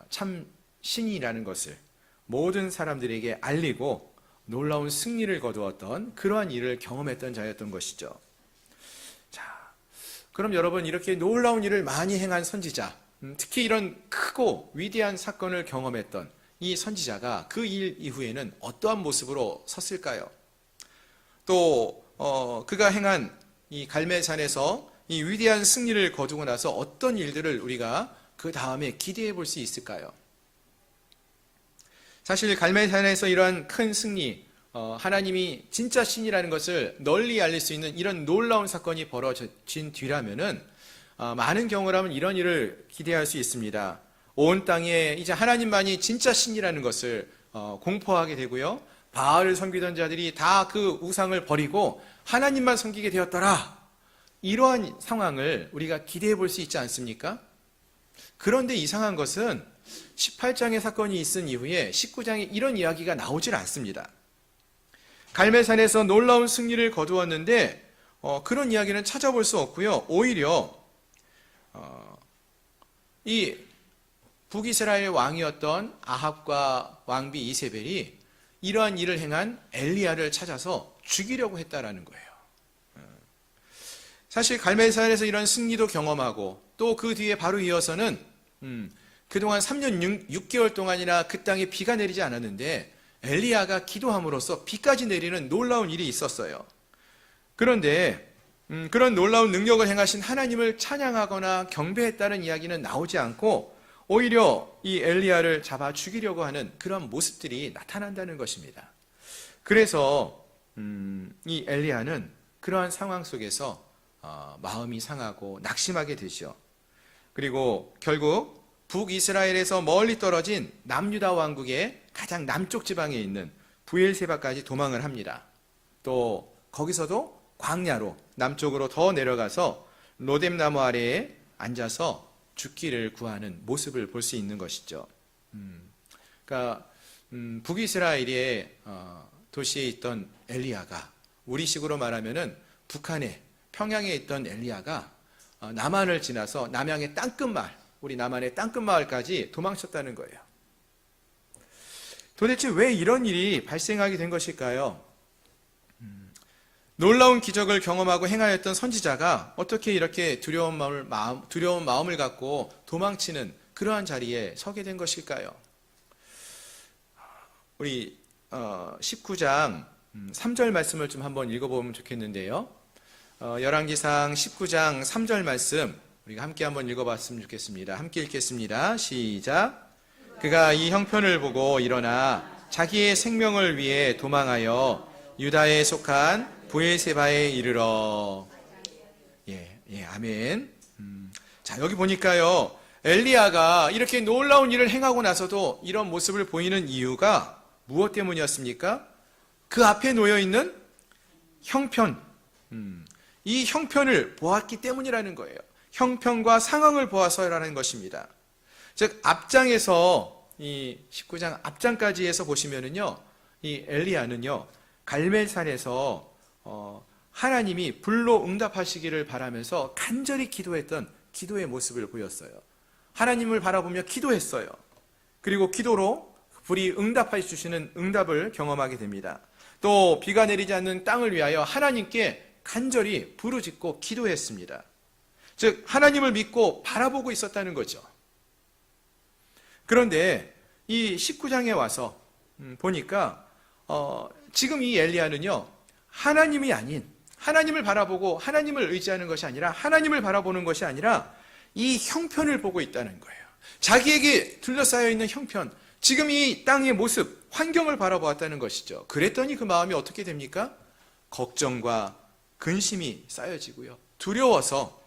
참 신이라는 것을 모든 사람들에게 알리고 놀라운 승리를 거두었던 그러한 일을 경험했던 자였던 것이죠. 자, 그럼 여러분, 이렇게 놀라운 일을 많이 행한 선지자, 특히 이런 크고 위대한 사건을 경험했던 이 선지자가 그 일 이후에는 어떠한 모습으로 섰을까요? 또 그가 행한 이 갈멜산에서 이 위대한 승리를 거두고 나서 어떤 일들을 우리가 그 다음에 기대해 볼 수 있을까요? 사실 갈멜산에서 이러한 큰 승리, 하나님이 진짜 신이라는 것을 널리 알릴 수 있는 이런 놀라운 사건이 벌어진 뒤라면은 많은 경우라면 이런 일을 기대할 수 있습니다. 온 땅에 이제 하나님만이 진짜 신이라는 것을 공포하게 되고요. 바알을 섬기던 자들이 다 그 우상을 버리고 하나님만 섬기게 되었더라. 이러한 상황을 우리가 기대해 볼 수 있지 않습니까? 그런데 이상한 것은 18장의 사건이 있은 이후에 19장에 이런 이야기가 나오질 않습니다. 갈멜산에서 놀라운 승리를 거두었는데 그런 이야기는 찾아볼 수 없고요. 오히려 이 북이스라엘 왕이었던 아합과 왕비 이세벨이 이러한 일을 행한 엘리야를 찾아서 죽이려고 했다라는 거예요. 사실 갈멜산에서 이런 승리도 경험하고 또 그 뒤에 바로 이어서는 그동안 3년 6개월 동안이나 그 땅에 비가 내리지 않았는데 엘리야가 기도함으로써 비까지 내리는 놀라운 일이 있었어요. 그런데 그런 놀라운 능력을 행하신 하나님을 찬양하거나 경배했다는 이야기는 나오지 않고 오히려 이 엘리야를 잡아 죽이려고 하는 그런 모습들이 나타난다는 것입니다. 그래서 이 엘리야는 그러한 상황 속에서 마음이 상하고 낙심하게 되죠. 그리고 결국 북이스라엘에서 멀리 떨어진 남유다 왕국의 가장 남쪽 지방에 있는 브엘세바까지 도망을 합니다. 또 거기서도 광야로 남쪽으로 더 내려가서 로뎀나무 아래에 앉아서 죽기를 구하는 모습을 볼 수 있는 것이죠. 그러니까 북이스라엘의 도시에 있던 엘리야가 우리식으로 말하면은 북한의 평양에 있던 엘리야가 남한을 지나서 남양의 땅끝마을, 우리 남한의 땅끝마을까지 도망쳤다는 거예요. 도대체 왜 이런 일이 발생하게 된 것일까요? 놀라운 기적을 경험하고 행하였던 선지자가 어떻게 이렇게 두려운 마음을 갖고 도망치는 그러한 자리에 서게 된 것일까요? 우리 19장 3절 말씀을 좀 한번 읽어보면 좋겠는데요. 열왕기상 19장 3절 말씀 우리가 함께 한번 읽어봤으면 좋겠습니다. 함께 읽겠습니다. 시작. 그가 이 형편을 보고 일어나 자기의 생명을 위해 도망하여 유다에 속한 브엘세바에 이르러. 아멘. 자, 여기 보니까요, 엘리야가 이렇게 놀라운 일을 행하고 나서도 이런 모습을 보이는 이유가 무엇 때문이었습니까? 그 앞에 놓여 있는 형편, 이 형편을 보았기 때문이라는 거예요. 형편과 상황을 보아서라는 것입니다. 즉 앞장에서 이 19장 앞장까지 해서 보시면은요, 이 엘리야는요 갈멜산에서 하나님이 불로 응답하시기를 바라면서 간절히 기도했던 기도의 모습을 보였어요. 하나님을 바라보며 기도했어요. 그리고 기도로 불이 응답해 주시는 응답을 경험하게 됩니다. 또 비가 내리지 않는 땅을 위하여 하나님께 간절히 부르짖고 기도했습니다. 즉 하나님을 믿고 바라보고 있었다는 거죠. 그런데 이 19장에 와서 보니까 지금 이 엘리야는요 하나님이 아닌, 하나님을 바라보고 하나님을 의지하는 것이 아니라, 하나님을 바라보는 것이 아니라 이 형편을 보고 있다는 거예요. 자기에게 둘러싸여 있는 형편, 지금 이 땅의 모습, 환경을 바라보았다는 것이죠. 그랬더니 그 마음이 어떻게 됩니까? 걱정과 근심이 쌓여지고요, 두려워서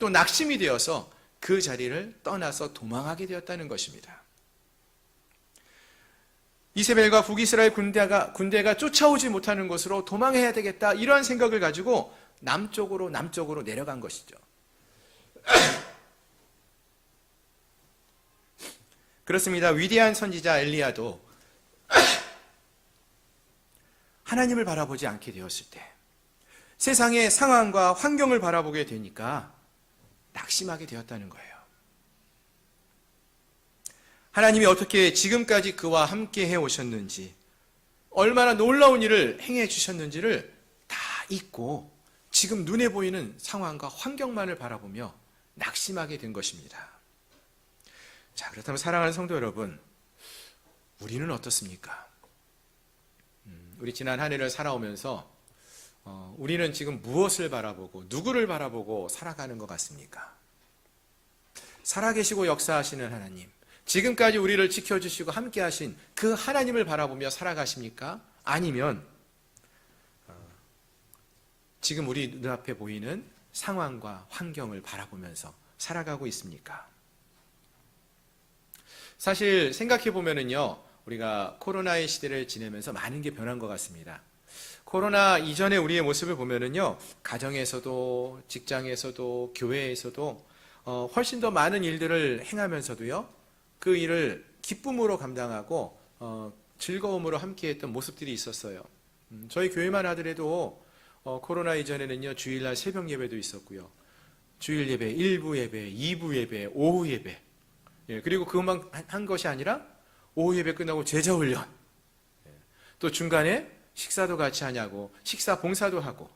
또 낙심이 되어서 그 자리를 떠나서 도망하게 되었다는 것입니다. 이세벨과 북이스라엘 군대가 쫓아오지 못하는 곳으로 도망해야 되겠다, 이러한 생각을 가지고 남쪽으로 내려간 것이죠. 그렇습니다. 위대한 선지자 엘리야도 하나님을 바라보지 않게 되었을 때, 세상의 상황과 환경을 바라보게 되니까 낙심하게 되었다는 거예요. 하나님이 어떻게 지금까지 그와 함께 해오셨는지, 얼마나 놀라운 일을 행해 주셨는지를 다 잊고 지금 눈에 보이는 상황과 환경만을 바라보며 낙심하게 된 것입니다. 자, 그렇다면 사랑하는 성도 여러분, 우리는 어떻습니까? 우리 지난 한 해를 살아오면서 우리는 지금 무엇을 바라보고 누구를 바라보고 살아가는 것 같습니까? 살아계시고 역사하시는 하나님, 지금까지 우리를 지켜주시고 함께하신 그 하나님을 바라보며 살아가십니까? 아니면 지금 우리 눈앞에 보이는 상황과 환경을 바라보면서 살아가고 있습니까? 사실 생각해 보면은요, 우리가 코로나의 시대를 지내면서 많은 게 변한 것 같습니다. 코로나 이전의 우리의 모습을 보면은요, 가정에서도, 직장에서도, 교회에서도 훨씬 더 많은 일들을 행하면서도요, 그 일을 기쁨으로 감당하고 즐거움으로 함께했던 모습들이 있었어요. 저희 교회만 하더라도 코로나 이전에는요, 주일날 새벽 예배도 있었고요, 주일 예배, 1부 예배, 2부 예배, 오후 예배, 그리고 그것만 한 것이 아니라 오후 예배 끝나고 제자 훈련, 또 중간에 식사도 같이 하냐고 식사 봉사도 하고,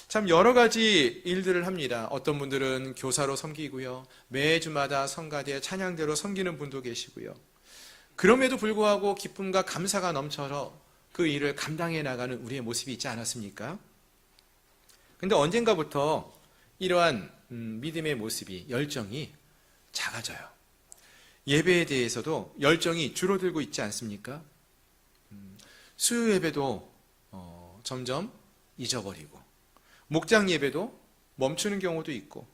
참 여러 가지 일들을 합니다. 어떤 분들은 교사로 섬기고요, 매주마다 성가대 찬양대로 섬기는 분도 계시고요. 그럼에도 불구하고 기쁨과 감사가 넘쳐서 그 일을 감당해 나가는 우리의 모습이 있지 않았습니까? 근데 언젠가부터 이러한 믿음의 모습이, 열정이 작아져요. 예배에 대해서도 열정이 줄어들고 있지 않습니까? 수요 예배도 점점 잊어버리고, 목장 예배도 멈추는 경우도 있고,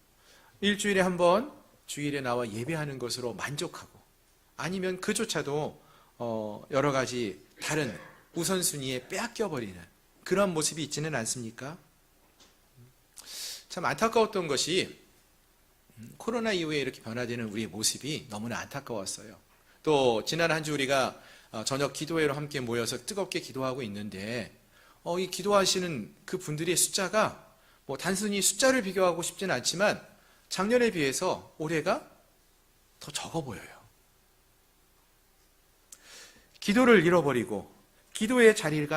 일주일에 한 번 주일에 나와 예배하는 것으로 만족하고, 아니면 그조차도 여러 가지 다른 우선순위에 빼앗겨버리는 그런 모습이 있지는 않습니까? 참 안타까웠던 것이 코로나 이후에 이렇게 변화되는 우리의 모습이 너무나 안타까웠어요. 또 지난 한 주 우리가 저녁 기도회로 함께 모여서 뜨겁게 기도하고 있는데, 이 기도하시는 그 분들의 숫자가 뭐 단순히 숫자를 비교하고 싶지는 않지만 작년에 비해서 올해가 더 적어 보여요. 기도를 잃어버리고 기도의 자리를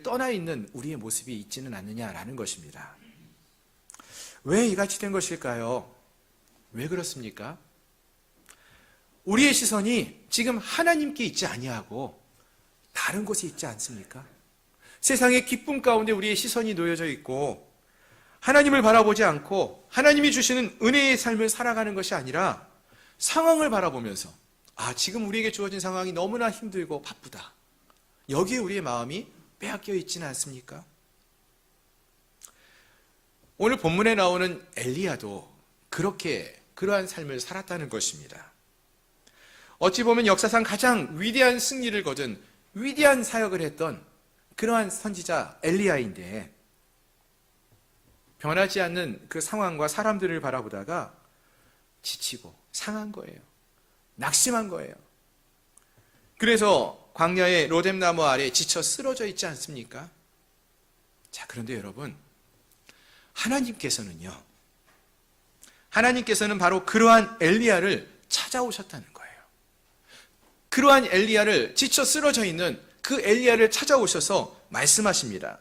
떠나 있는 우리의 모습이 있지는 않느냐라는 것입니다. 왜 이같이 된 것일까요? 왜 그렇습니까? 우리의 시선이 지금 하나님께 있지 아니하고 다른 곳에 있지 않습니까? 세상의 기쁨 가운데 우리의 시선이 놓여져 있고, 하나님을 바라보지 않고 하나님이 주시는 은혜의 삶을 살아가는 것이 아니라 상황을 바라보면서, 지금 우리에게 주어진 상황이 너무나 힘들고 바쁘다, 여기에 우리의 마음이 빼앗겨 있지는 않습니까? 오늘 본문에 나오는 엘리야도 그러한 삶을 살았다는 것입니다. 어찌 보면 역사상 가장 위대한 승리를 거둔 위대한 사역을 했던 그러한 선지자 엘리야인데, 변하지 않는 그 상황과 사람들을 바라보다가 지치고 상한 거예요. 낙심한 거예요. 그래서 광야의 로뎀나무 아래 지쳐 쓰러져 있지 않습니까? 자, 그런데 여러분, 하나님께서는 바로 그러한 엘리야를 찾아오셨다는 거예요. 그러한 엘리야를, 지쳐 쓰러져 있는 그 엘리야를 찾아오셔서 말씀하십니다.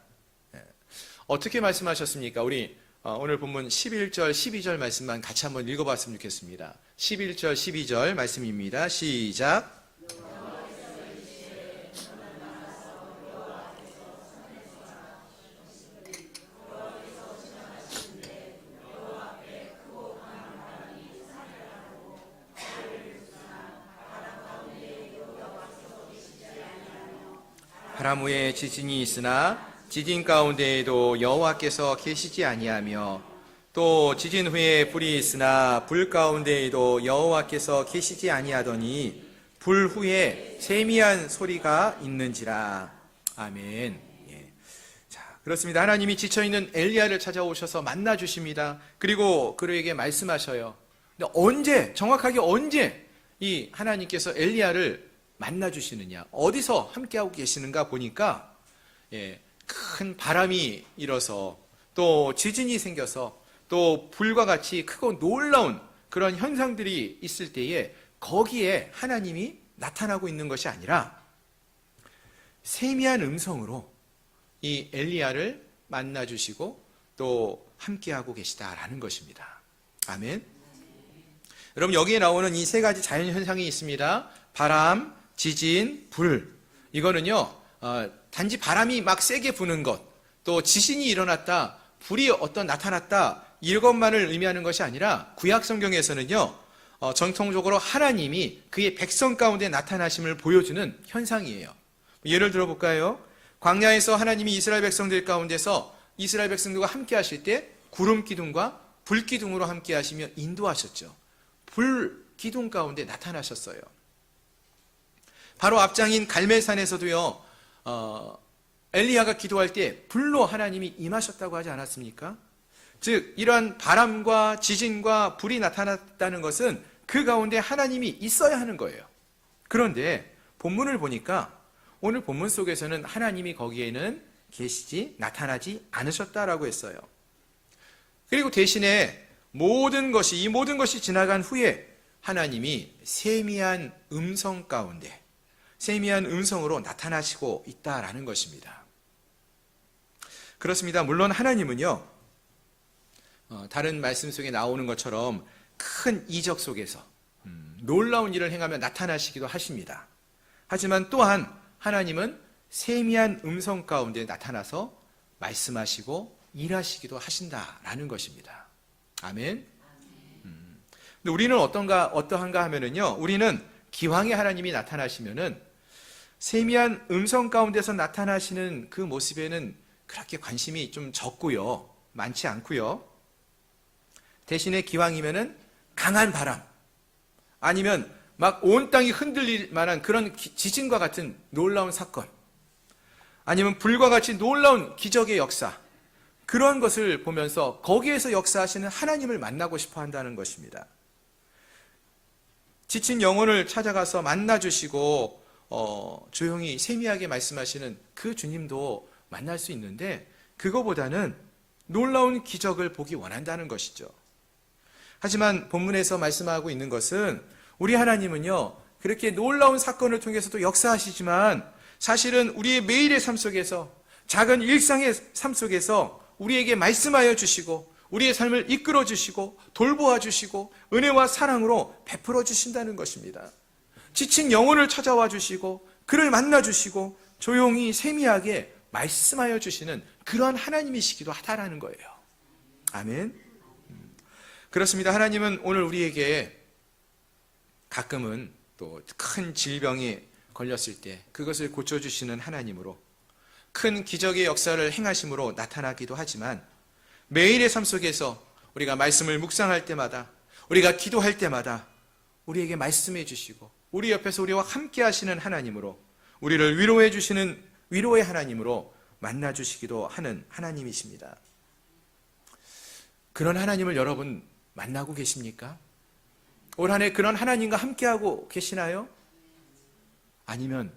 어떻게 말씀하셨습니까? 우리 오늘 본문 11절, 12절 말씀만 같이 한번 읽어봤으면 좋겠습니다. 11절, 12절 말씀입니다. 시작. 바람 후에 지진이 있으나 지진 가운데에도 여호와께서 계시지 아니하며, 또 지진 후에 불이 있으나 불 가운데에도 여호와께서 계시지 아니하더니 불 후에 세미한 소리가 있는지라. 아멘. 자, 그렇습니다. 하나님이 지쳐있는 엘리야를 찾아오셔서 만나주십니다. 그리고 그에게 말씀하셔요. 근데 정확하게 언제 이 하나님께서 엘리야를 만나주시느냐, 어디서 함께하고 계시는가 보니까, 큰 바람이 일어서, 또 지진이 생겨서, 또 불과 같이 크고 놀라운 그런 현상들이 있을 때에 거기에 하나님이 나타나고 있는 것이 아니라 세미한 음성으로 이 엘리야를 만나주시고 또 함께하고 계시다라는 것입니다. 아멘. 여러분, 여기에 나오는 이 세 가지 자연 현상이 있습니다. 바람, 지진, 불. 이거는요, 단지 바람이 막 세게 부는 것, 또 지진이 일어났다, 불이 나타났다, 이것만을 의미하는 것이 아니라 구약 성경에서는요, 전통적으로 하나님이 그의 백성 가운데 나타나심을 보여주는 현상이에요. 예를 들어볼까요? 광야에서 하나님이 이스라엘 백성들 가운데서 이스라엘 백성들과 함께 하실 때 구름 기둥과 불 기둥으로 함께 하시며 인도하셨죠. 불 기둥 가운데 나타나셨어요. 바로 앞장인 갈멜산에서도요, 엘리야가 기도할 때 불로 하나님이 임하셨다고 하지 않았습니까? 즉 이러한 바람과 지진과 불이 나타났다는 것은 그 가운데 하나님이 있어야 하는 거예요. 그런데 본문을 보니까 오늘 본문 속에서는 하나님이 거기에는 계시지 나타나지 않으셨다라고 했어요. 그리고 대신에 이 모든 것이 지나간 후에 하나님이 세미한 음성 가운데 세미한 음성으로 나타나시고 있다라는 것입니다. 그렇습니다. 물론 하나님은요, 다른 말씀 속에 나오는 것처럼 큰 이적 속에서 놀라운 일을 행하며 나타나시기도 하십니다. 하지만 또한 하나님은 세미한 음성 가운데 나타나서 말씀하시고 일하시기도 하신다라는 것입니다. 아멘. 근데 우리는 어떠한가 하면은요, 우리는 기왕에 하나님이 나타나시면은 세미한 음성 가운데서 나타나시는 그 모습에는 그렇게 관심이 좀 적고요, 많지 않고요. 대신에 기왕이면은 강한 바람, 아니면 막 온 땅이 흔들릴 만한 그런 지진과 같은 놀라운 사건, 아니면 불과 같이 놀라운 기적의 역사, 그런 것을 보면서 거기에서 역사하시는 하나님을 만나고 싶어 한다는 것입니다. 지친 영혼을 찾아가서 만나주시고 조용히 세미하게 말씀하시는 그 주님도 만날 수 있는데, 그거보다는 놀라운 기적을 보기 원한다는 것이죠. 하지만 본문에서 말씀하고 있는 것은 우리 하나님은요, 그렇게 놀라운 사건을 통해서도 역사하시지만 사실은 우리의 매일의 삶 속에서, 작은 일상의 삶 속에서 우리에게 말씀하여 주시고 우리의 삶을 이끌어 주시고 돌보아 주시고 은혜와 사랑으로 베풀어 주신다는 것입니다. 지친 영혼을 찾아와 주시고 그를 만나 주시고 조용히 세미하게 말씀하여 주시는 그런 하나님이시기도 하다라는 거예요. 아멘. 그렇습니다. 하나님은 오늘 우리에게 가끔은 또 큰 질병이 걸렸을 때 그것을 고쳐주시는 하나님으로, 큰 기적의 역사를 행하심으로 나타나기도 하지만, 매일의 삶 속에서 우리가 말씀을 묵상할 때마다, 우리가 기도할 때마다 우리에게 말씀해 주시고 우리 옆에서 우리와 함께 하시는 하나님으로, 우리를 위로해 주시는 위로의 하나님으로 만나 주시기도 하는 하나님이십니다. 그런 하나님을 여러분 만나고 계십니까? 올 한 해 그런 하나님과 함께하고 계시나요? 아니면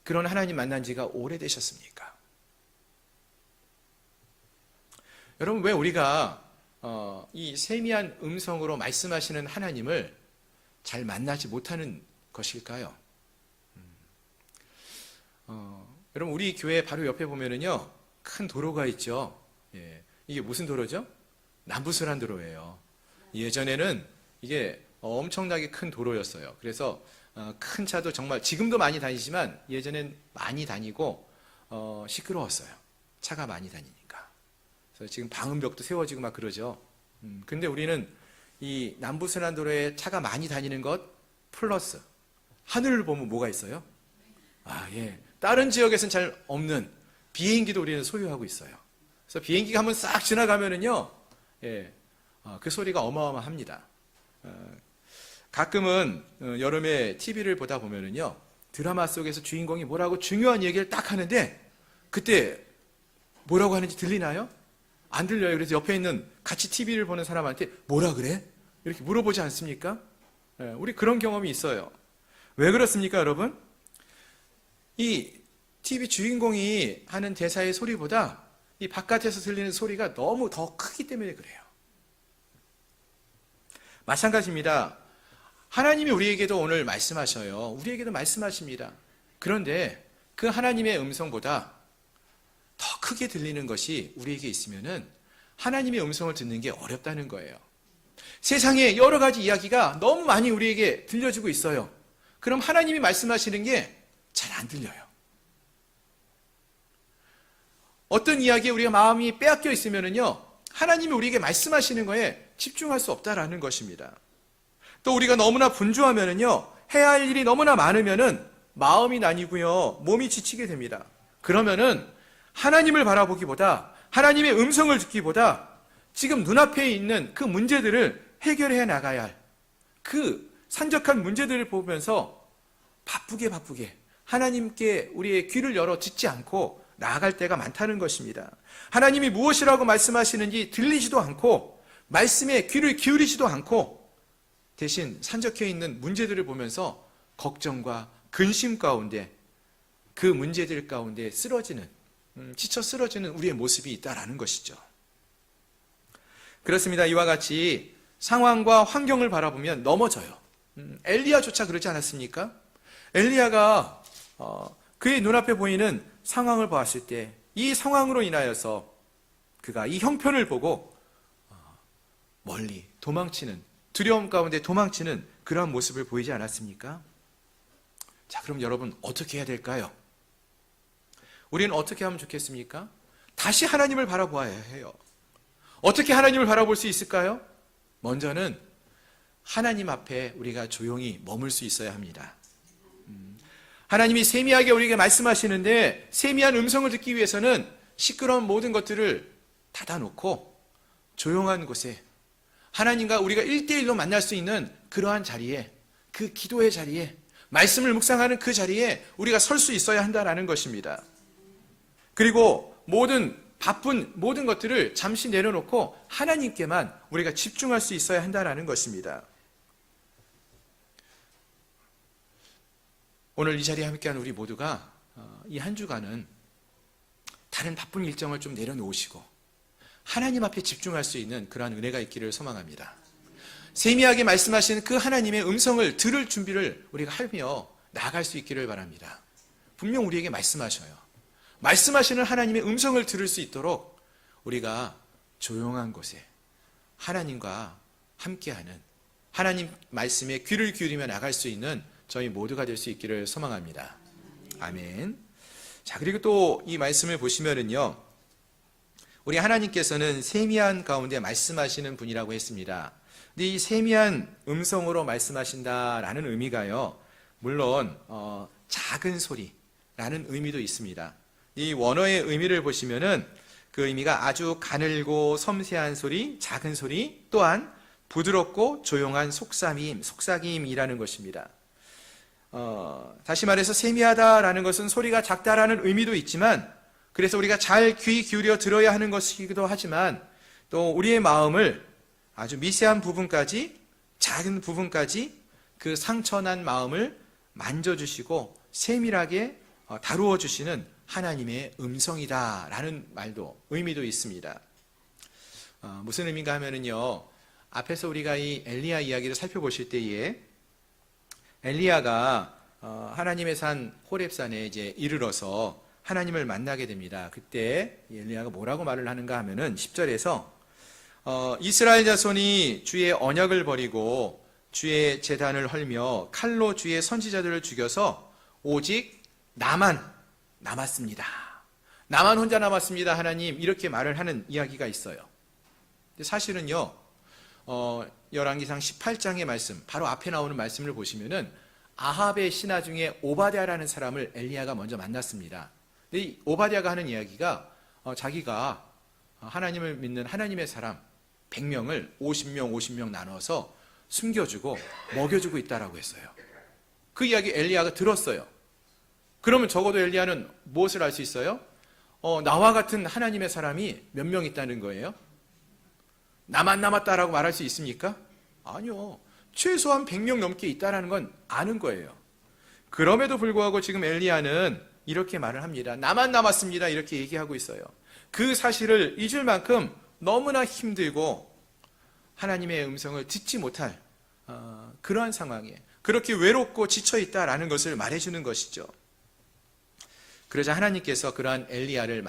그런 하나님 만난 지가 오래되셨습니까? 여러분, 왜 우리가 이 세미한 음성으로 말씀하시는 하나님을 잘 만나지 못하는 것일까요? 여러분, 우리 교회 바로 옆에 보면은요, 큰 도로가 있죠. 예, 이게 무슨 도로죠? 남부순환 도로예요. 예전에는 이게 엄청나게 큰 도로였어요. 그래서 큰 차도 정말 지금도 많이 다니지만 예전엔 많이 다니고 시끄러웠어요. 차가 많이 다니니까. 그래서 지금 방음벽도 세워지고 막 그러죠. 근데 우리는 이 남부순환도로에 차가 많이 다니는 것 플러스 하늘을 보면 뭐가 있어요? 예. 다른 지역에서는 잘 없는 비행기도 우리는 소유하고 있어요. 그래서 비행기가 한번 싹 지나가면은요, 예, 그 소리가 어마어마합니다. 가끔은 여름에 TV를 보다 보면은요, 드라마 속에서 주인공이 뭐라고 중요한 얘기를 딱 하는데 그때 뭐라고 하는지 들리나요? 안 들려요. 그래서 옆에 있는 같이 TV를 보는 사람한테 뭐라 그래? 이렇게 물어보지 않습니까? 우리 그런 경험이 있어요. 왜 그렇습니까, 여러분? 이 TV 주인공이 하는 대사의 소리보다 이 바깥에서 들리는 소리가 너무 더 크기 때문에 그래요. 마찬가지입니다. 하나님이 우리에게도 오늘 말씀하셔요. 우리에게도 말씀하십니다. 그런데 그 하나님의 음성보다 더 크게 들리는 것이 우리에게 있으면은 하나님의 음성을 듣는 게 어렵다는 거예요. 세상에 여러 가지 이야기가 너무 많이 우리에게 들려주고 있어요. 그럼 하나님이 말씀하시는 게 잘 안 들려요. 어떤 이야기에 우리가 마음이 빼앗겨 있으면은요, 하나님이 우리에게 말씀하시는 거에 집중할 수 없다라는 것입니다. 또 우리가 너무나 분주하면은요, 해야 할 일이 너무나 많으면은 마음이 나뉘고요, 몸이 지치게 됩니다. 그러면은 하나님을 바라보기보다, 하나님의 음성을 듣기보다 지금 눈앞에 있는 그 문제들을 해결해 나가야 할 그 산적한 문제들을 보면서 바쁘게 하나님께 우리의 귀를 열어 듣지 않고 나아갈 때가 많다는 것입니다. 하나님이 무엇이라고 말씀하시는지 들리지도 않고 말씀에 귀를 기울이지도 않고 대신 산적해 있는 문제들을 보면서 걱정과 근심 가운데 그 문제들 가운데 지쳐 쓰러지는 우리의 모습이 있다라는 것이죠. 그렇습니다. 이와 같이 상황과 환경을 바라보면 넘어져요. 엘리야조차 그러지 않았습니까? 엘리야가 그의 눈앞에 보이는 상황을 보았을 때 이 상황으로 인하여서 그가 이 형편을 보고 멀리 도망치는, 두려움 가운데 도망치는 그러한 모습을 보이지 않았습니까? 자, 그럼 여러분 어떻게 해야 될까요? 우리는 어떻게 하면 좋겠습니까? 다시 하나님을 바라보아야 해요. 어떻게 하나님을 바라볼 수 있을까요? 먼저는 하나님 앞에 우리가 조용히 머물 수 있어야 합니다. 하나님이 세미하게 우리에게 말씀하시는데 세미한 음성을 듣기 위해서는 시끄러운 모든 것들을 닫아놓고 조용한 곳에 하나님과 우리가 1대1로 만날 수 있는 그러한 자리에, 그 기도의 자리에, 말씀을 묵상하는 그 자리에 우리가 설 수 있어야 한다는 것입니다. 그리고 바쁜 모든 것들을 잠시 내려놓고 하나님께만 우리가 집중할 수 있어야 한다는 것입니다. 오늘 이 자리에 함께하는 우리 모두가 이 한 주간은 다른 바쁜 일정을 좀 내려놓으시고 하나님 앞에 집중할 수 있는 그러한 은혜가 있기를 소망합니다. 세미하게 말씀하시는 그 하나님의 음성을 들을 준비를 우리가 하며 나아갈 수 있기를 바랍니다. 분명 우리에게 말씀하셔요. 말씀하시는 하나님의 음성을 들을 수 있도록 우리가 조용한 곳에 하나님과 함께하는, 하나님 말씀에 귀를 기울이며 나갈 수 있는 저희 모두가 될 수 있기를 소망합니다. 아멘. 자, 그리고 또 이 말씀을 보시면은요, 우리 하나님께서는 세미한 가운데 말씀하시는 분이라고 했습니다. 근데 이 세미한 음성으로 말씀하신다라는 의미가요, 물론 작은 소리라는 의미도 있습니다. 이 원어의 의미를 보시면은 그 의미가 아주 가늘고 섬세한 소리, 작은 소리, 또한 부드럽고 조용한 속삭임이라는 것입니다. 다시 말해서 세미하다라는 것은 소리가 작다라는 의미도 있지만, 그래서 우리가 잘 귀 기울여 들어야 하는 것이기도 하지만, 또 우리의 마음을 아주 미세한 부분까지, 작은 부분까지 그 상처난 마음을 만져주시고 세밀하게 다루어 주시는 하나님의 음성이다라는 의미도 있습니다. 무슨 의미인가 하면은요, 앞에서 우리가 이 엘리야 이야기를 살펴보실 때에 엘리야가 하나님의 산 호렙산에 이제 이르러서 하나님을 만나게 됩니다. 그때 엘리야가 뭐라고 말을 하는가 하면은 10절에서 이스라엘 자손이 주의 언약을 버리고 주의 제단을 헐며 칼로 주의 선지자들을 죽여서 오직 나만 남았습니다. 나만 혼자 남았습니다. 하나님, 이렇게 말을 하는 이야기가 있어요. 근데 사실은요, 열왕기상 18장의 말씀, 바로 앞에 나오는 말씀을 보시면은 아합의 신하 중에 오바댜라는 사람을 엘리야가 먼저 만났습니다. 근데 이 오바댜가 하는 이야기가 자기가 하나님을 믿는 하나님의 사람 100명을 50명 나눠서 숨겨주고 먹여주고 있다라고 했어요. 그 이야기 엘리야가 들었어요. 그러면 적어도 엘리야는 무엇을 알 수 있어요? 나와 같은 하나님의 사람이 몇 명 있다는 거예요? 나만 남았다라고 말할 수 있습니까? 아니요. 최소한 100명 넘게 있다는 건 아는 거예요. 그럼에도 불구하고 지금 엘리야는 이렇게 말을 합니다. 나만 남았습니다. 이렇게 얘기하고 있어요. 그 사실을 잊을 만큼 너무나 힘들고 하나님의 음성을 듣지 못할 그러한 상황에 그렇게 외롭고 지쳐있다라는 것을 말해주는 것이죠. 그러자 하나님께서 그러한 엘리야를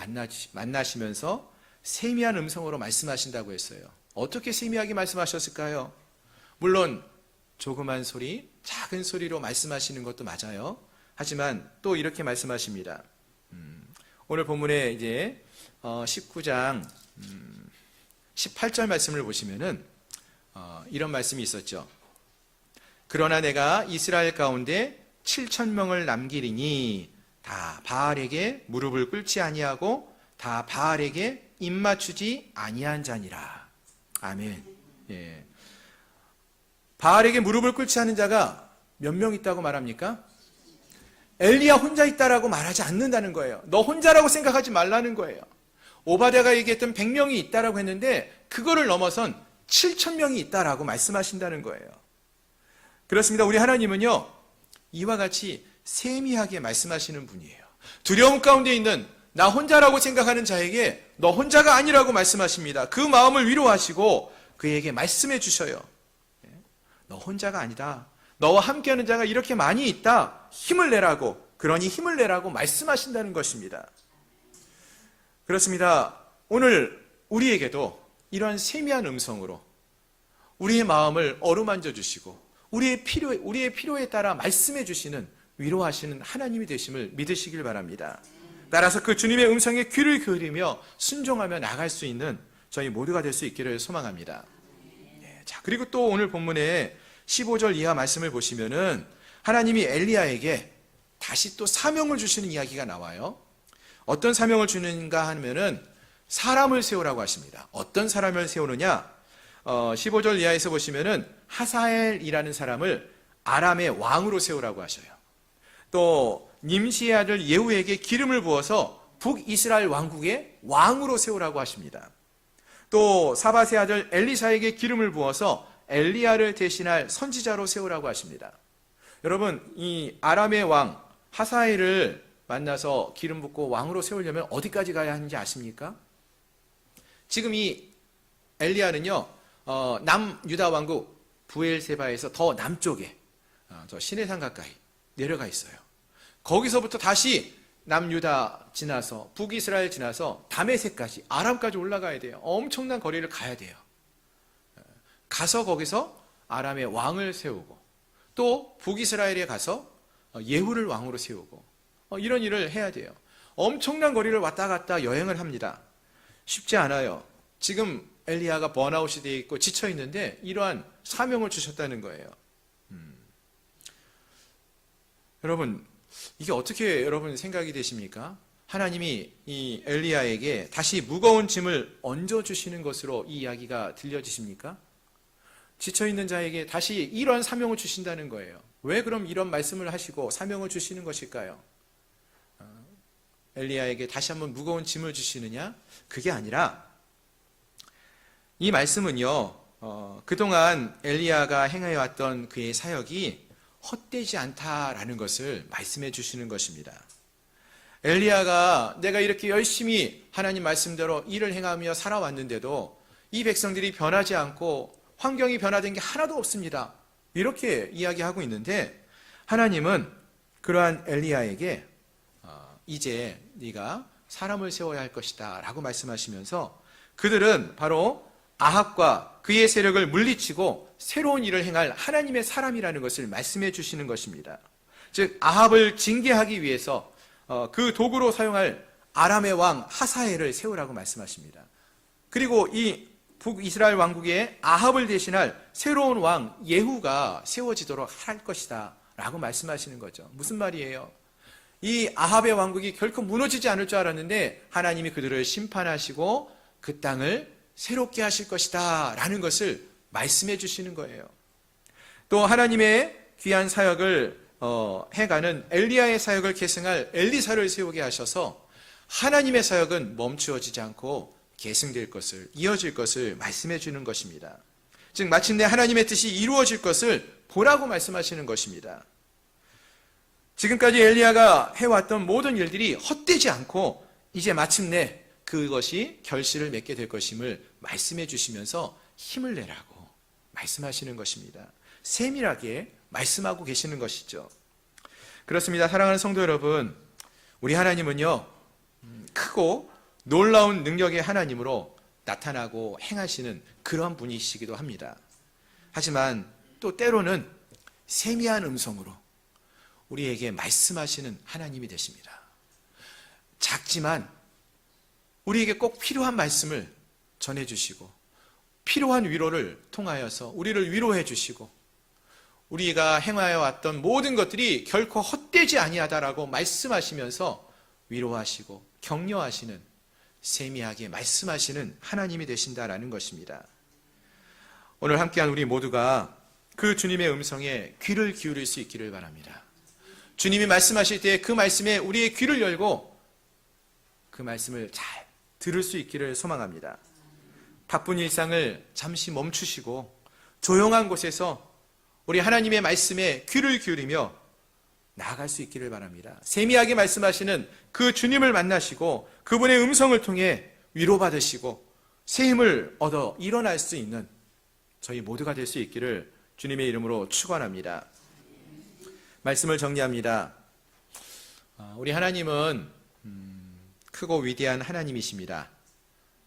만나시면서 세미한 음성으로 말씀하신다고 했어요. 어떻게 세미하게 말씀하셨을까요? 물론 조그만 소리, 작은 소리로 말씀하시는 것도 맞아요. 하지만 또 이렇게 말씀하십니다. 오늘 본문에 이제 19장 18절 말씀을 보시면은 이런 말씀이 있었죠. 그러나 내가 이스라엘 가운데 7,000명을 남기리니 다 바알에게 무릎을 꿇지 아니하고 다 바알에게 입맞추지 아니한 자니라. 아멘. 예. 바알에게 무릎을 꿇지 않은 자가 몇 명 있다고 말합니까? 엘리야 혼자 있다라고 말하지 않는다는 거예요. 너 혼자라고 생각하지 말라는 거예요. 오바댜가 얘기했던 100명이 있다라고 했는데 그거를 넘어선 7,000명이 있다라고 말씀하신다는 거예요. 그렇습니다. 우리 하나님은요, 이와 같이 세미하게 말씀하시는 분이에요. 두려움 가운데 있는 나 혼자라고 생각하는 자에게 너 혼자가 아니라고 말씀하십니다. 그 마음을 위로하시고 그에게 말씀해 주셔요. 너 혼자가 아니다. 너와 함께하는 자가 이렇게 많이 있다. 힘을 내라고, 그러니 힘을 내라고 말씀하신다는 것입니다. 그렇습니다. 오늘 우리에게도 이런 세미한 음성으로 우리의 마음을 어루만져 주시고 우리의 필요에 따라 말씀해 주시는, 위로하시는 하나님이 되심을 믿으시길 바랍니다. 따라서 그 주님의 음성에 귀를 기울이며 순종하며 나갈 수 있는 저희 모두가 될 수 있기를 소망합니다. 자, 그리고 또 오늘 본문에 15절 이하 말씀을 보시면은 하나님이 엘리야에게 다시 또 사명을 주시는 이야기가 나와요. 어떤 사명을 주는가 하면은 사람을 세우라고 하십니다. 어떤 사람을 세우느냐? 15절 이하에서 보시면은 하사엘이라는 사람을 아람의 왕으로 세우라고 하셔요. 또 님시의 아들 예후에게 기름을 부어서 북이스라엘 왕국의 왕으로 세우라고 하십니다. 또 사밧의 아들 엘리사에게 기름을 부어서 엘리야를 대신할 선지자로 세우라고 하십니다. 여러분, 이 아람의 왕 하사엘을 만나서 기름 붓고 왕으로 세우려면 어디까지 가야 하는지 아십니까? 지금 이 엘리야는요, 남유다 왕국 부엘세바에서 더 남쪽에 저 시내산 가까이 내려가 있어요. 거기서부터 다시 남유다 지나서 북이스라엘 지나서 다메섹까지, 아람까지 올라가야 돼요. 엄청난 거리를 가야 돼요. 가서 거기서 아람의 왕을 세우고 또 북이스라엘에 가서 예후를 왕으로 세우고 이런 일을 해야 돼요. 엄청난 거리를 왔다 갔다 여행을 합니다. 쉽지 않아요. 지금 엘리야가 번아웃이 되어 있고 지쳐 있는데 이러한 사명을 주셨다는 거예요. 여러분, 이게 어떻게 여러분 생각이 되십니까? 하나님이 이 엘리야에게 다시 무거운 짐을 얹어주시는 것으로 이 이야기가 들려지십니까? 지쳐있는 자에게 다시 이런 사명을 주신다는 거예요. 왜 그럼 이런 말씀을 하시고 사명을 주시는 것일까요? 엘리야에게 다시 한번 무거운 짐을 주시느냐? 그게 아니라 이 말씀은요, 그동안 엘리야가 행해왔던 그의 사역이 헛되지 않다라는 것을 말씀해 주시는 것입니다. 엘리야가 내가 이렇게 열심히 하나님 말씀대로 일을 행하며 살아왔는데도 이 백성들이 변하지 않고 환경이 변화된 게 하나도 없습니다. 이렇게 이야기하고 있는데 하나님은 그러한 엘리야에게 이제 네가 사람을 세워야 할 것이다 라고 말씀하시면서 그들은 바로 아합과 그의 세력을 물리치고 새로운 일을 행할 하나님의 사람이라는 것을 말씀해 주시는 것입니다. 즉 아합을 징계하기 위해서 그 도구로 사용할 아람의 왕 하사엘을 세우라고 말씀하십니다. 그리고 이 북이스라엘 왕국의 아합을 대신할 새로운 왕 예후가 세워지도록 할 것이다 라고 말씀하시는 거죠. 무슨 말이에요? 이 아합의 왕국이 결코 무너지지 않을 줄 알았는데 하나님이 그들을 심판하시고 그 땅을 새롭게 하실 것이다 라는 것을 말씀해 주시는 거예요. 또 하나님의 귀한 사역을 해가는 엘리야의 사역을 계승할 엘리사를 세우게 하셔서 하나님의 사역은 멈추어지지 않고 계승될 것을, 이어질 것을 말씀해 주는 것입니다. 즉 마침내 하나님의 뜻이 이루어질 것을 보라고 말씀하시는 것입니다. 지금까지 엘리야가 해왔던 모든 일들이 헛되지 않고 이제 마침내 그것이 결실을 맺게 될 것임을 말씀해 주시면서 힘을 내라고 말씀하시는 것입니다. 세밀하게 말씀하고 계시는 것이죠. 그렇습니다. 사랑하는 성도 여러분, 우리 하나님은요, 크고 놀라운 능력의 하나님으로 나타나고 행하시는 그런 분이시기도 합니다. 하지만 또 때로는 세미한 음성으로 우리에게 말씀하시는 하나님이 되십니다. 작지만 우리에게 꼭 필요한 말씀을 전해주시고 필요한 위로를 통하여서 우리를 위로해 주시고 우리가 행하여 왔던 모든 것들이 결코 헛되지 아니하다라고 말씀하시면서 위로하시고 격려하시는, 세미하게 말씀하시는 하나님이 되신다라는 것입니다. 오늘 함께한 우리 모두가 그 주님의 음성에 귀를 기울일 수 있기를 바랍니다. 주님이 말씀하실 때 그 말씀에 우리의 귀를 열고 그 말씀을 잘 들을 수 있기를 소망합니다. 바쁜 일상을 잠시 멈추시고 조용한 곳에서 우리 하나님의 말씀에 귀를 기울이며 나아갈 수 있기를 바랍니다. 세미하게 말씀하시는 그 주님을 만나시고 그분의 음성을 통해 위로받으시고 새 힘을 얻어 일어날 수 있는 저희 모두가 될 수 있기를 주님의 이름으로 축원합니다. 말씀을 정리합니다. 우리 하나님은 크고 위대한 하나님이십니다.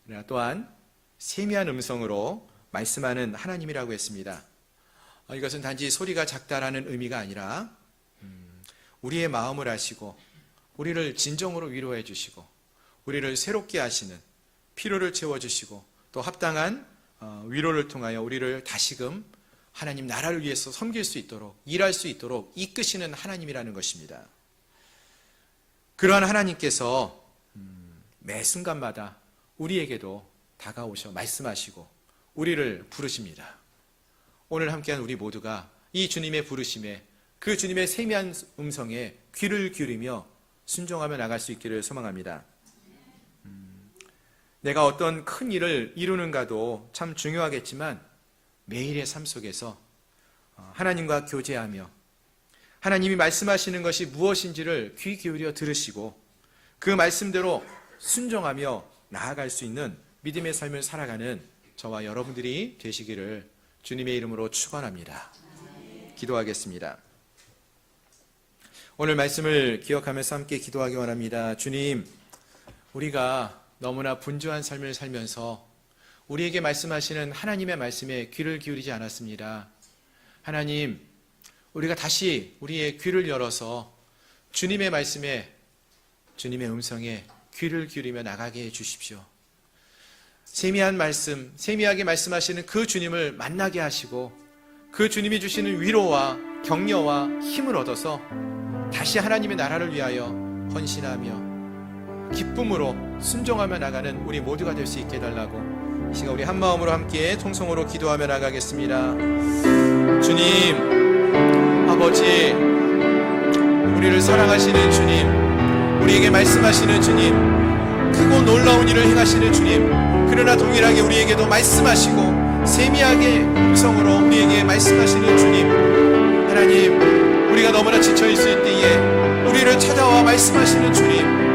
그러나 또한 세미한 음성으로 말씀하는 하나님이라고 했습니다. 이것은 단지 소리가 작다라는 의미가 아니라 우리의 마음을 아시고 우리를 진정으로 위로해 주시고 우리를 새롭게 하시는 필요를 채워주시고 또 합당한 위로를 통하여 우리를 다시금 하나님 나라를 위해서 섬길 수 있도록 일할 수 있도록 이끄시는 하나님이라는 것입니다. 그러한 하나님께서 매 순간마다 우리에게도 다가오셔 말씀하시고 우리를 부르십니다. 오늘 함께한 우리 모두가 이 주님의 부르심에 그 주님의 세미한 음성에 귀를 기울이며 순종하며 나갈 수 있기를 소망합니다. 내가 어떤 큰 일을 이루는가도 참 중요하겠지만 매일의 삶 속에서 하나님과 교제하며 하나님이 말씀하시는 것이 무엇인지를 귀 기울여 들으시고 그 말씀대로 순종하며 나아갈 수 있는 믿음의 삶을 살아가는 저와 여러분들이 되시기를 주님의 이름으로 축원합니다. 기도하겠습니다. 오늘 말씀을 기억하면서 함께 기도하기 원합니다. 주님, 우리가 너무나 분주한 삶을 살면서 우리에게 말씀하시는 하나님의 말씀에 귀를 기울이지 않았습니다. 하나님, 우리가 다시 우리의 귀를 열어서 주님의 말씀에, 주님의 음성에 귀를 기울이며 나가게 해 주십시오. 세미한 말씀, 세미하게 말씀하시는 그 주님을 만나게 하시고 그 주님이 주시는 위로와 격려와 힘을 얻어서 다시 하나님의 나라를 위하여 헌신하며 기쁨으로 순종하며 나가는 우리 모두가 될 수 있게 해달라고 이 시간 우리 한 마음으로 함께 통성으로 기도하며 나가겠습니다. 주님, 아버지, 우리를 사랑하시는 주님, 우리에게 말씀하시는 주님, 크고 놀라운 일을 행하시는 주님, 그러나 동일하게 우리에게도 말씀하시고 세미하게 음성으로 우리에게 말씀하시는 주님, 하나님, 우리가 너무나 지쳐있을 때에 우리를 찾아와 말씀하시는 주님,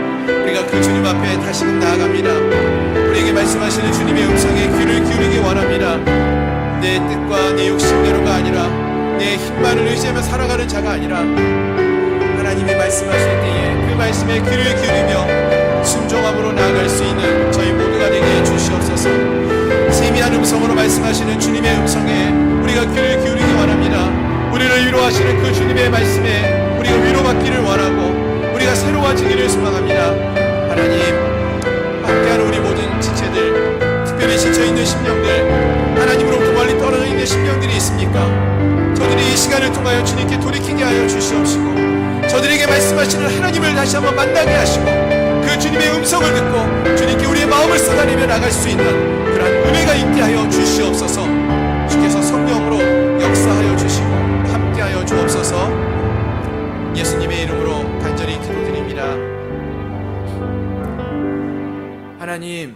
우리가 그 주님 앞에 다시금 나아갑니다. 우리에게 말씀하시는 주님의 음성에 귀를 기울이기 원합니다. 내 뜻과 내 욕심대로가 아니라 내 힘만을 의지하며 살아가는 자가 아니라 하나님이 말씀하실 때에 그 말씀에 귀를 기울이며 순종함으로 나아갈 수 있는 저희 모두가 되게 해주시옵소서. 세미한 음성으로 말씀하시는 주님의 음성에 우리가 귀를 기울이기 원합니다. 우리를 위로하시는 그 주님의 말씀에 우리가 위로받기를 원하고 우리가 새로워지기를 소망합니다. 하나님, 함께하는 우리 모든 지체들, 특별히 지쳐있는 심령들, 하나님으로부터 멀리 떨어져 있는 심령들이 있습니까? 저들이 이 시간을 통하여 주님께 돌이키게 하여 주시옵시고 저들에게 말씀하시는 하나님을 다시 한번 만나게 하시고 그 주님의 음성을 듣고 주님께 우리의 마음을 쏟아내며 나갈 수 있는 그러한 은혜가 있게 하여 주시옵소서. 주께서 성령으로 역사하여 주시고 함께하여 주옵소서. 예수님의 이름으로 간절히 기도드립니다. 하나님,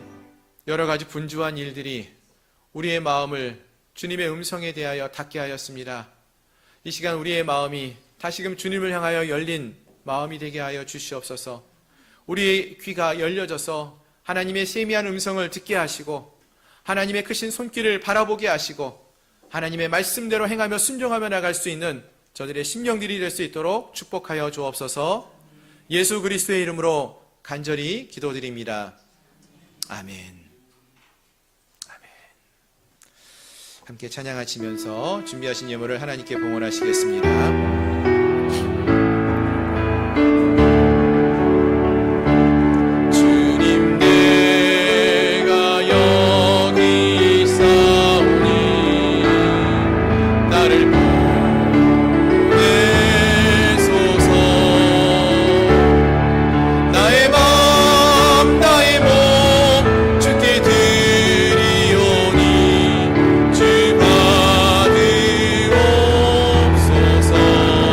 여러 가지 분주한 일들이 우리의 마음을 주님의 음성에 대하여 닫게 하였습니다. 이 시간 우리의 마음이 다시금 주님을 향하여 열린 마음이 되게 하여 주시옵소서. 우리의 귀가 열려져서 하나님의 세미한 음성을 듣게 하시고 하나님의 크신 손길을 바라보게 하시고 하나님의 말씀대로 행하며 순종하며 나갈 수 있는 저들의 심령들이 될 수 있도록 축복하여 주옵소서. 예수 그리스도의 이름으로 간절히 기도드립니다. 아멘. 아멘. 함께 찬양하시면서 준비하신 예물을 하나님께 봉헌하시겠습니다. 주옵소서.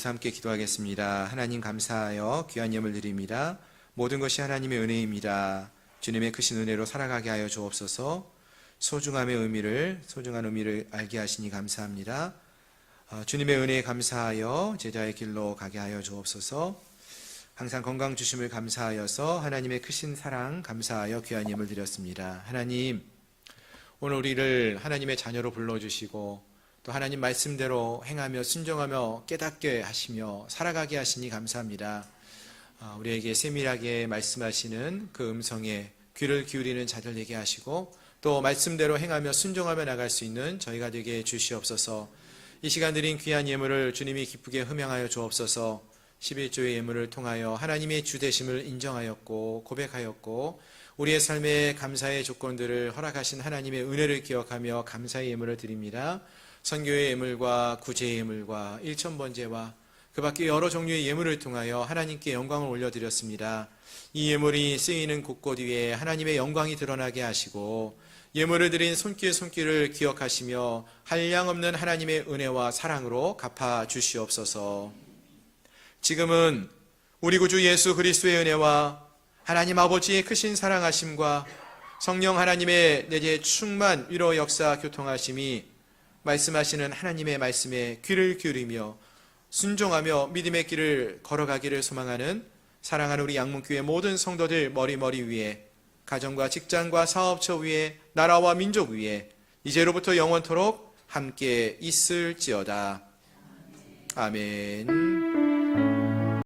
일어나셔서 함께 기도하겠습니다. 하나님 감사하여 귀한 예물 드립니다. 모든 것이 하나님의 은혜입니다. 주님의 크신 은혜로 살아가게 하여 주옵소서. 소중한 의미를 알게 하시니 감사합니다. 주님의 은혜에 감사하여 제자의 길로 가게 하여 주옵소서. 항상 건강 주심을 감사하여서 하나님의 크신 사랑 감사하여 귀한 예물 드렸습니다. 하나님, 오늘 우리를 하나님의 자녀로 불러주시고 또 하나님 말씀대로 행하며 순종하며 깨닫게 하시며 살아가게 하시니 감사합니다. 우리에게 세밀하게 말씀하시는 그 음성에 귀를 기울이는 자들 되게 하시고 또 말씀대로 행하며 순종하며 나갈 수 있는 저희가 되게 주시옵소서. 이 시간 드린 귀한 예물을 주님이 기쁘게 흠양하여 주옵소서. 11조의 예물을 통하여 하나님의 주되심을 인정하였고 고백하였고 우리의 삶의 감사의 조건들을 허락하신 하나님의 은혜를 기억하며 감사의 예물을 드립니다. 선교의 예물과 구제의 예물과 일천번제와 그 밖에 여러 종류의 예물을 통하여 하나님께 영광을 올려드렸습니다. 이 예물이 쓰이는 곳곳 위에 하나님의 영광이 드러나게 하시고 예물을 드린 손길을 기억하시며 한량없는 하나님의 은혜와 사랑으로 갚아 주시옵소서. 지금은 우리 구주 예수 그리스도의 은혜와 하나님 아버지의 크신 사랑하심과 성령 하나님의 내재 충만 위로 역사 교통하심이 말씀하시는 하나님의 말씀에 귀를 기울이며 순종하며 믿음의 길을 걸어가기를 소망하는 사랑하는 우리 양문교회 모든 성도들 머리 위에 가정과 직장과 사업처 위에 나라와 민족 위에 이제로부터 영원토록 함께 있을지어다. 아멘.